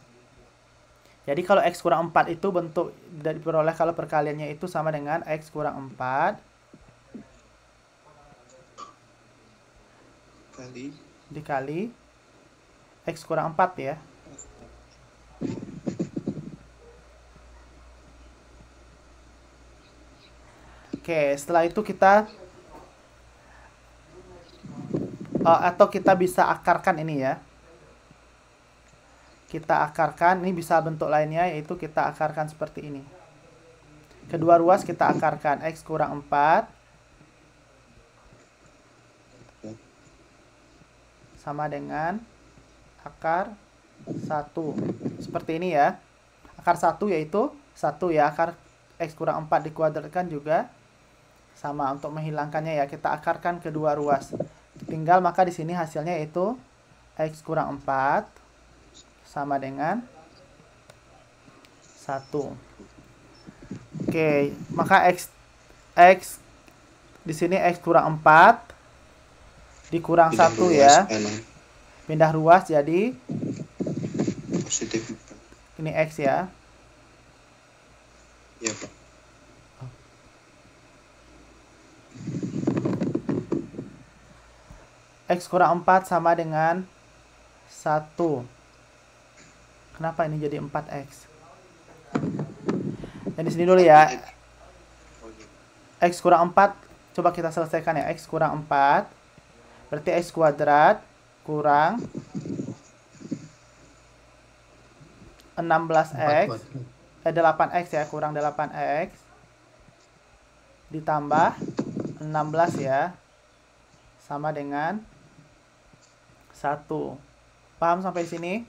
Jadi kalau X kurang 4 itu bentuk diperoleh kalau perkaliannya itu sama dengan X kurang 4. Dikali X kurang 4 ya. Oke, setelah itu kita atau kita bisa akarkan ini ya. Kita akarkan, ini bisa bentuk lainnya yaitu kita akarkan seperti ini. Kedua ruas kita akarkan X kurang 4 sama dengan akar 1. Seperti ini ya. Akar 1 yaitu 1 ya. Akar X kurang 4 dikuadratkan juga sama. Untuk menghilangkannya ya, kita akarkan kedua ruas. Tinggal maka di sini hasilnya yaitu X kurang 4 sama dengan 1. Oke, maka X di sini X kurang 4 dikurang 1 ya. Pindah ruas jadi positif. Ini X ya. Iya, Pak. X kurang 4 sama dengan 1. Kenapa ini jadi 4X? Dan di sini dulu ya. X kurang 4, coba kita selesaikan ya. X kurang 4, berarti X kuadrat kurang 16X, 8X ya, kurang 8X, ditambah 16 ya, sama dengan 1. Paham sampai sini?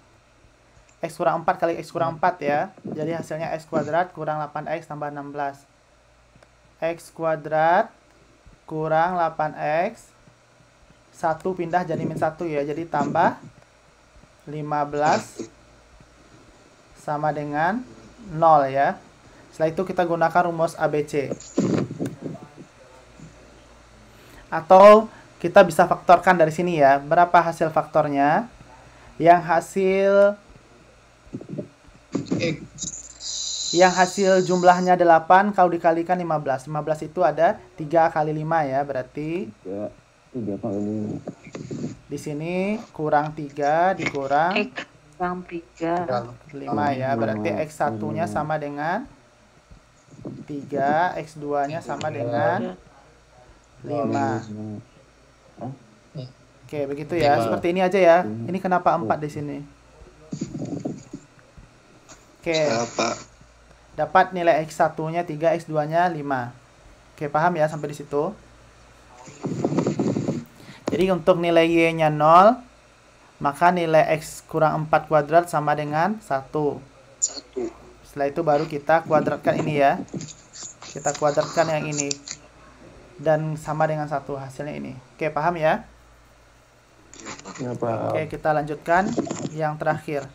X kurang 4 kali X kurang 4 ya. Jadi hasilnya X kuadrat kurang 8X tambah 16. X kuadrat kurang 8X. 1 pindah jadi min 1 ya. Jadi tambah 15 sama dengan 0 ya. Setelah itu kita gunakan rumus ABC. Atau kita bisa faktorkan dari sini ya. Berapa hasil faktornya? Yang hasil jumlahnya 8 kalau dikalikan 15. 15 itu ada 3 kali 5 ya, berarti 3 kali 5. di sini kurang 3 dikurang kurang 3 5 ya, berarti X1-nya sama dengan 3, X2-nya sama dengan 5. Oke, begitu ya. Seperti ini aja ya. Ini kenapa 4 di sini? Oke. Dapat nilai X1-nya 3, X2-nya 5. Oke, paham ya sampai di situ? Jadi untuk nilai Y-nya 0, maka nilai X kurang 4 kuadrat sama dengan 1. Setelah itu baru kita kuadratkan ini ya. Kita kuadratkan yang ini. Dan sama dengan 1 hasilnya ini. Oke, paham ya? Ya, Pak. Oke, kita lanjutkan yang terakhir.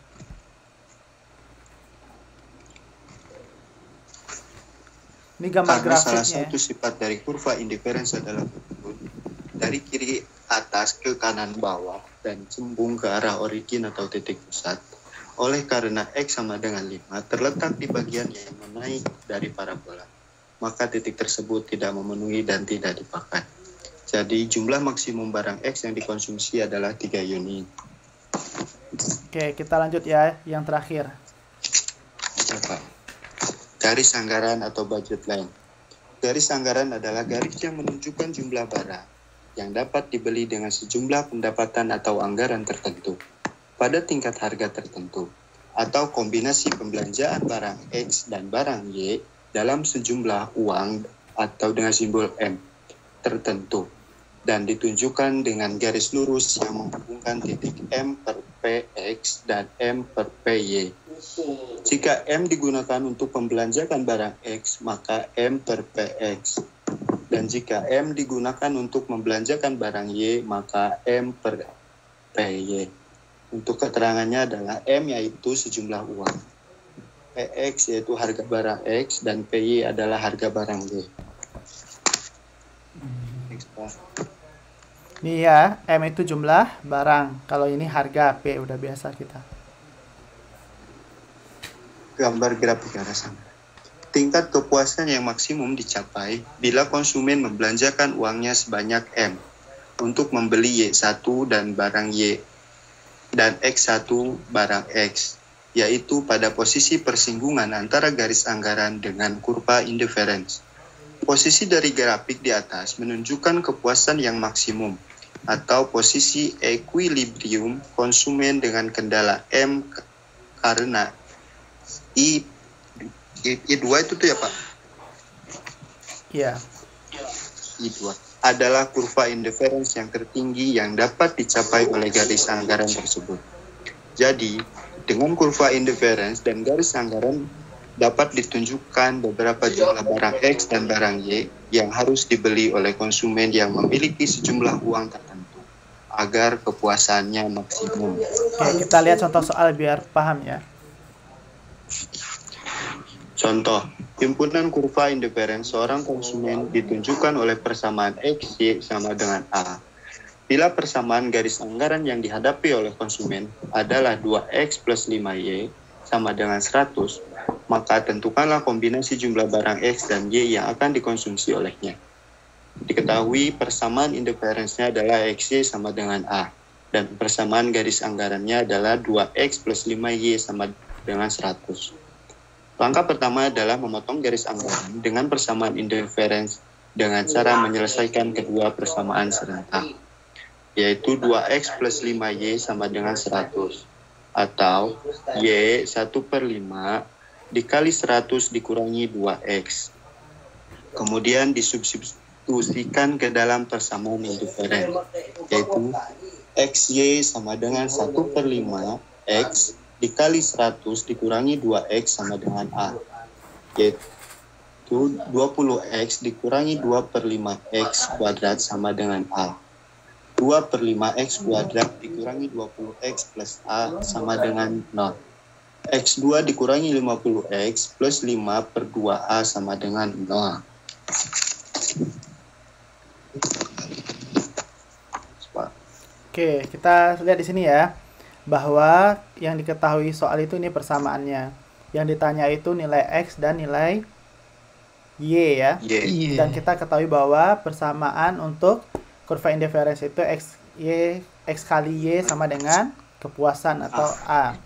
Ini gambar Karena salah grafiknya. satu sifat dari kurva indiferens adalah berturut dari kiri atas ke kanan bawah dan cembung ke arah origin atau titik pusat. Oleh karena X sama dengan 5 terletak di bagian yang menaik dari parabola, maka titik tersebut tidak memenuhi dan tidak dipakai. Jadi jumlah maksimum barang X yang dikonsumsi adalah 3 unit. Oke, kita lanjut ya yang terakhir. Garis anggaran atau budget line. Garis anggaran adalah garis yang menunjukkan jumlah barang yang dapat dibeli dengan sejumlah pendapatan atau anggaran tertentu pada tingkat harga tertentu, atau kombinasi pembelanjaan barang X dan barang Y dalam sejumlah uang atau dengan simbol M tertentu, dan ditunjukkan dengan garis lurus yang menghubungkan titik M per PX dan M per PY. Jika M digunakan untuk pembelanjakan barang X, maka M per PX. Dan jika M digunakan untuk membelanjakan barang Y, maka M per PY. Untuk keterangannya adalah M yaitu sejumlah uang, PX yaitu harga barang X, dan PY adalah harga barang Y. Ini ya, M itu jumlah barang. Kalau ini harga, P udah biasa kita. Gambar grafik arah sana. Tingkat kepuasan yang maksimum dicapai bila konsumen membelanjakan uangnya sebanyak M untuk membeli Y1 dan barang Y dan X1 barang X, yaitu pada posisi persinggungan antara garis anggaran dengan kurva indiferens. Posisi dari grafik di atas menunjukkan kepuasan yang maksimum atau posisi equilibrium konsumen dengan kendala M karena I2 itu tuh ya Pak? Iya. I2 adalah kurva indiferens yang tertinggi yang dapat dicapai oleh garis anggaran tersebut. Jadi, dengan kurva indiferens dan garis anggaran dapat ditunjukkan beberapa jumlah barang X dan barang Y yang harus dibeli oleh konsumen yang memiliki sejumlah uang tertentu agar kepuasannya maksimum. Oke, kita lihat contoh soal biar paham ya. Contoh, himpunan kurva indiferens seorang konsumen ditunjukkan oleh persamaan X, Y sama dengan A. Bila persamaan garis anggaran yang dihadapi oleh konsumen adalah 2X plus 5Y sama dengan 100, maka tentukanlah kombinasi jumlah barang X dan Y yang akan dikonsumsi olehnya. Diketahui persamaan indiferensnya adalah XY sama dengan A. Dan persamaan garis anggarannya adalah 2X plus 5Y sama dengan 100. Langkah pertama adalah memotong garis anggaran dengan persamaan indiferens dengan cara menyelesaikan kedua persamaan serentak, yaitu 2X plus 5Y sama dengan 100. Atau Y 1/5 dikali 100 dikurangi 2X. Kemudian disubstitusikan ke dalam persamaan indiferen, yaitu XY sama dengan 1/5 X dikali 100 dikurangi 2X sama dengan A, yaitu 20X dikurangi 2/5 X kuadrat sama dengan A. 2/5 X kuadrat dikurangi 20X plus A sama dengan 0. X2 dikurangi 50X plus 5/2A sama dengan 0. Oke, kita lihat di sini ya, bahwa yang diketahui soal itu ini persamaannya. Yang ditanya itu nilai X dan nilai Y ya. Dan kita ketahui bahwa persamaan untuk kurva indiferens itu X kali Y sama dengan kepuasan atau A.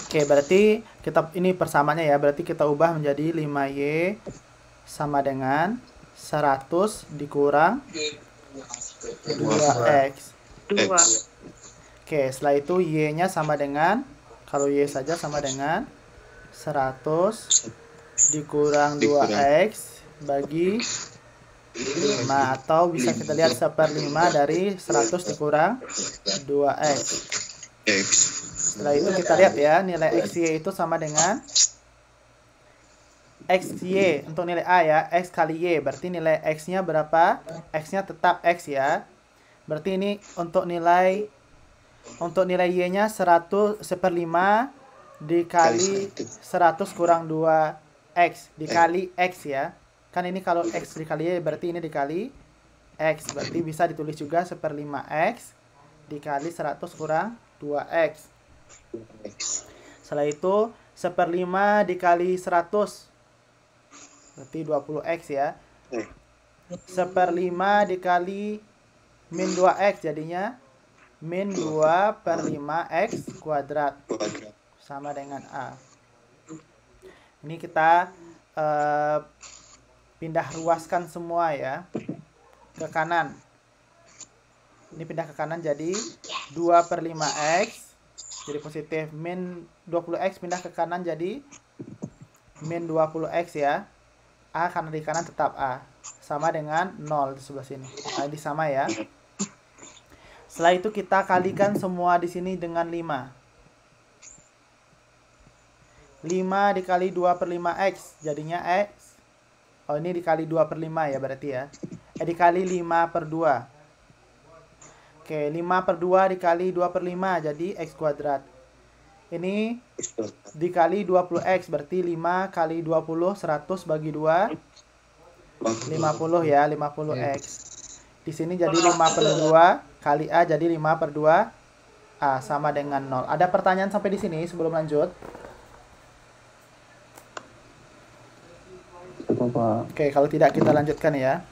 Oke, berarti ini persamaannya ya, berarti kita ubah menjadi 5Y sama dengan 100 dikurang 2X. Oke, setelah itu Y-nya sama dengan, kalau Y saja sama dengan 100 dikurang 2X bagi 5, atau bisa kita lihat 1/5 dari 100 dikurang 2X. Setelah itu kita lihat ya, nilai XY itu sama dengan XY untuk nilai A ya, X kali Y, berarti nilai X-nya berapa? X-nya tetap X ya. Berarti ini untuk nilai Y-nya 1/5 dikali 100 kurang 2X dikali X ya. Kan ini kalau X dikali Y berarti ini dikali X. Berarti bisa ditulis juga 1/5X dikali 100 kurang 2X. Setelah itu 1/5 dikali 100 berarti 20X ya. 1/5 dikali min 2X jadinya min 2/5X kuadrat sama dengan A. Ini kita pindah ruaskan semua ya ke kanan. Ini pindah ke kanan jadi 2/5X jadi positif, min 20X pindah ke kanan jadi min 20X ya. A karena di kanan tetap A sama dengan 0 di sebelah sini. Nah, ini sama ya. Setelah itu kita kalikan semua di sini dengan 5. 5 dikali 2/5X jadinya X. Oh, ini dikali 2/5 ya berarti ya. Dikali 5/2. Oke, 5/2 dikali 2/5 jadi X kuadrat. Ini dikali 20X berarti 5 kali 20 100 bagi 2 50 ya, 50X. Di sini jadi 5/2 kali A jadi 5/2 A sama dengan 0. Ada pertanyaan sampai di sini sebelum lanjut? Oke, kalau tidak kita lanjutkan ya.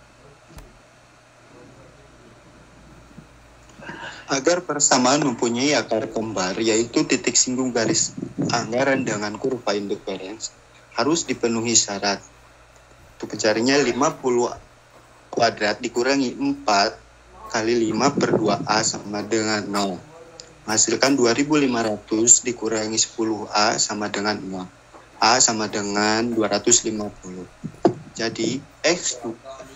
Agar persamaan mempunyai akar kembar, yaitu titik singgung garis anggaran dengan kurva indiferens, harus dipenuhi syarat. Untuk mencarinya 50 kuadrat dikurangi 4 kali 5/2A sama dengan 0. Menghasilkan 2500 dikurangi 10A sama dengan 0. A sama dengan 250. Jadi X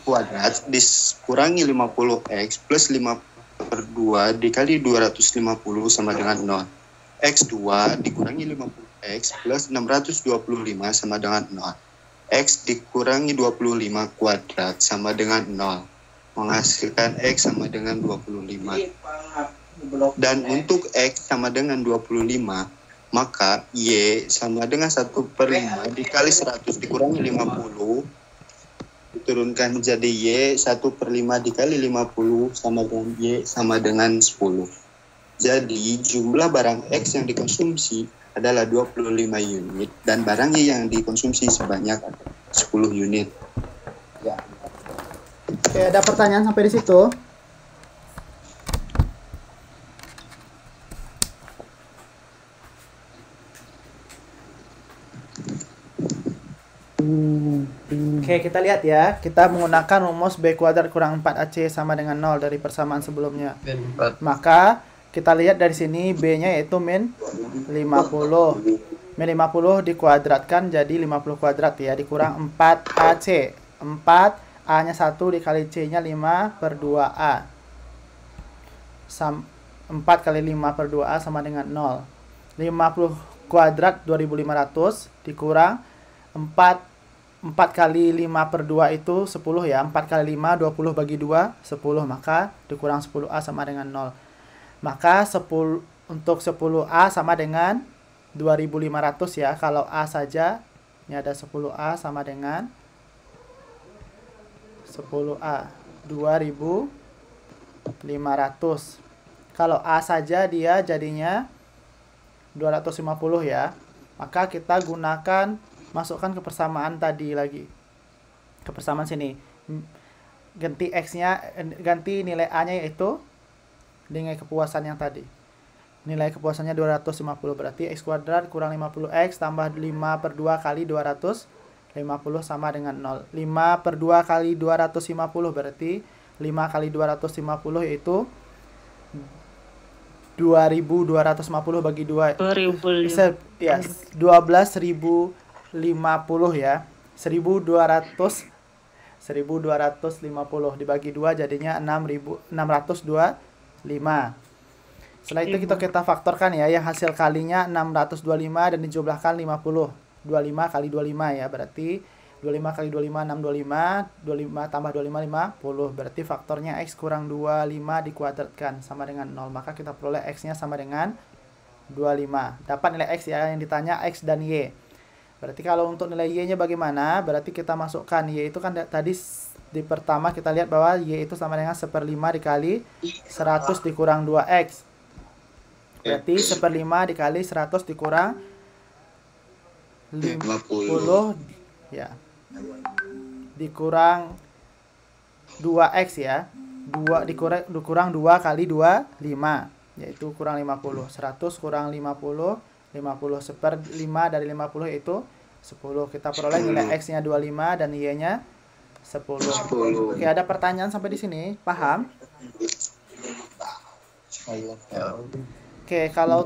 kuadrat dikurangi 50X plus 5/2 dikali 250 sama dengan 0. X2 dikurangi 50X plus 625 sama dengan 0. X dikurangi 25 kuadrat sama dengan 0. Menghasilkan X sama dengan 25. Dan untuk X sama dengan 25, maka Y sama dengan 1/5 dikali 100 dikurangi 50. Diturunkan menjadi Y 1/5 dikali 50 sama dengan Y sama dengan 10. Jadi jumlah barang X yang dikonsumsi adalah 25 unit dan barang Y yang dikonsumsi sebanyak 10 unit. Ya. Oke, ada pertanyaan sampai di situ? Oke, kita lihat ya. Kita menggunakan rumus B kuadrat kurang 4AC sama dengan 0 dari persamaan sebelumnya. Maka kita lihat dari sini B-nya yaitu min 50. Min 50 dikuadratkan jadi 50 kuadrat ya, dikurang 4AC. 4 A-nya 1 dikali C-nya 5 per 2A. 4 kali 5 per 2A sama dengan 0. 50 kuadrat 2500 dikurang 4 kali 5 per 2 itu 10 ya. 4 kali 5, 20 bagi 2, 10. Maka dikurang 10A sama dengan 0. Maka 10, untuk 10A sama dengan 2500 ya. Kalau A saja, ini ada 10A sama dengan 10A. 2500. Kalau A saja dia jadinya 250 ya. Maka kita gunakan, masukkan ke persamaan tadi lagi. Ke persamaan sini. Ganti X-nya, ganti nilai A-nya yaitu dengan kepuasan yang tadi. Nilai kepuasannya 250, berarti X kuadrat kurang 50X tambah 5 per 2 kali 250 sama dengan 0. 5 per 2 kali 250 berarti 5 kali 250 yaitu 2250 bagi 2. 2050. Ya, 12.050 ya. 1250 dibagi 2 jadinya 625. Setelah itu kita faktorkan ya, yang hasil kalinya 625 dan dijumlahkan 50. 25 kali 25 ya, berarti 25 kali 25 625, 25 tambah 25 50. Berarti faktornya X kurang 25 dikuadratkan sama dengan 0. Maka kita peroleh X-nya sama dengan 25. Dapat nilai X ya, yang ditanya X dan Y. Berarti kalau untuk nilai Y-nya bagaimana? Berarti kita masukkan Y itu kan tadi di pertama kita lihat bahwa Y itu sama dengan 1/5 dikali 100 dikurang 2X. Berarti 1/5 dikali 100 dikurang 50 ya. Dikurang 2X ya. 2 dikurang 2 kali 2 5, yaitu kurang 50. 100 kurang 50, 50 1/5 dari 50 itu 10. Kita peroleh nilai X-nya 25 dan Y-nya 10. Oke, ada pertanyaan sampai di sini? Paham? Oke, kalau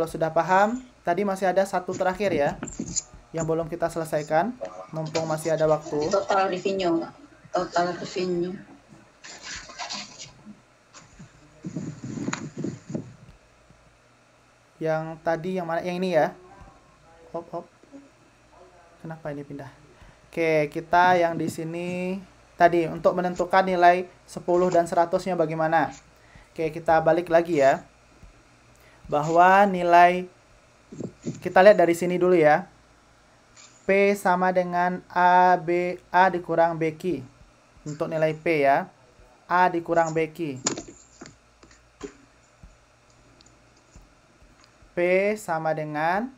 sudah paham, tadi masih ada satu terakhir ya, yang belum kita selesaikan, mumpung masih ada waktu. Total revenue. Yang tadi yang mana? Yang ini ya. Hop. Kenapa ini pindah? Oke, kita yang di sini tadi untuk menentukan nilai 10 dan 100-nya bagaimana? Oke, kita balik lagi ya. Bahwa nilai, kita lihat dari sini dulu ya. P sama dengan A dikurang BQ. Untuk nilai P ya. A dikurang BQ. P sama dengan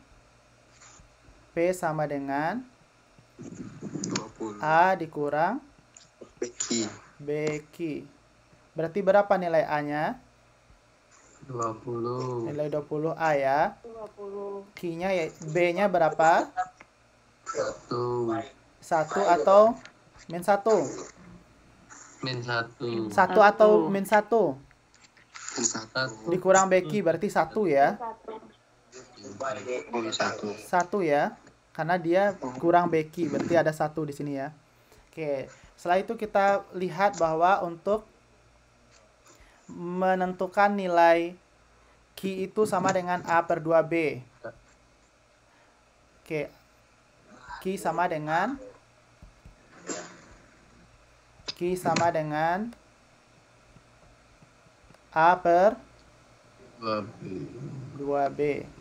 A dikurang BQ. Berarti berapa nilai A-nya? 20. Nilai 20 A ya. 20. Q-nya ya, B-nya berapa? 1. 1 atau min 1? Min 1. 1 atau min 1? 1. Dikurang BQ berarti 1 ya. 1 ya. Karena dia kurang BQ, berarti ada 1 di sini ya. Oke, setelah itu kita lihat bahwa untuk menentukan nilai Q itu sama dengan A per 2B. Oke, Q sama dengan A per 2B.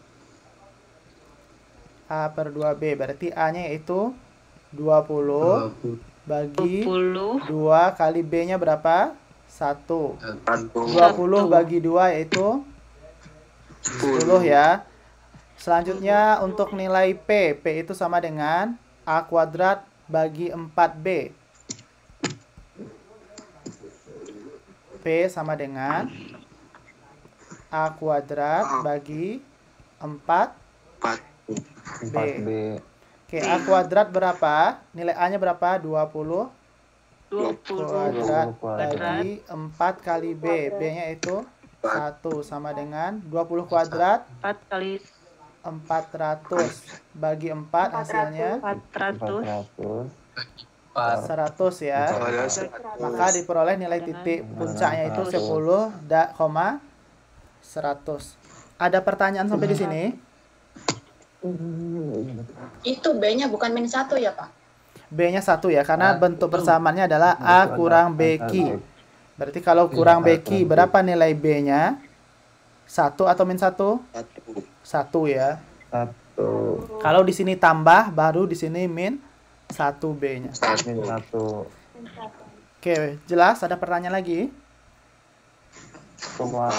A per 2B berarti A-nya yaitu 20 bagi 2 kali B-nya berapa? 1. 20 bagi 2 yaitu 10 ya. Selanjutnya untuk nilai P itu sama dengan A kuadrat bagi 4B. P sama dengan A kuadrat bagi 4B. Oke, A kuadrat berapa? Nilai A-nya berapa? 20 kuadrat bagi 4 kali B. B-nya itu 1 sama dengan 20 kuadrat 4 kali 400 bagi 4 hasilnya 400. 100 ya. Maka diperoleh nilai titik puncaknya itu 10,100. Ada pertanyaan sampai di sini? Itu B-nya bukan min 1 ya, Pak? B-nya 1 ya, karena bentuk persamaannya adalah A kurang BQ. Berarti kalau kurang BQ, berapa nilai B-nya? 1 atau min 1? 1 ya. 1. Kalau di sini tambah, baru di sini min 1 B-nya. Min 1. Oke, jelas? Ada pertanyaan lagi? Semua.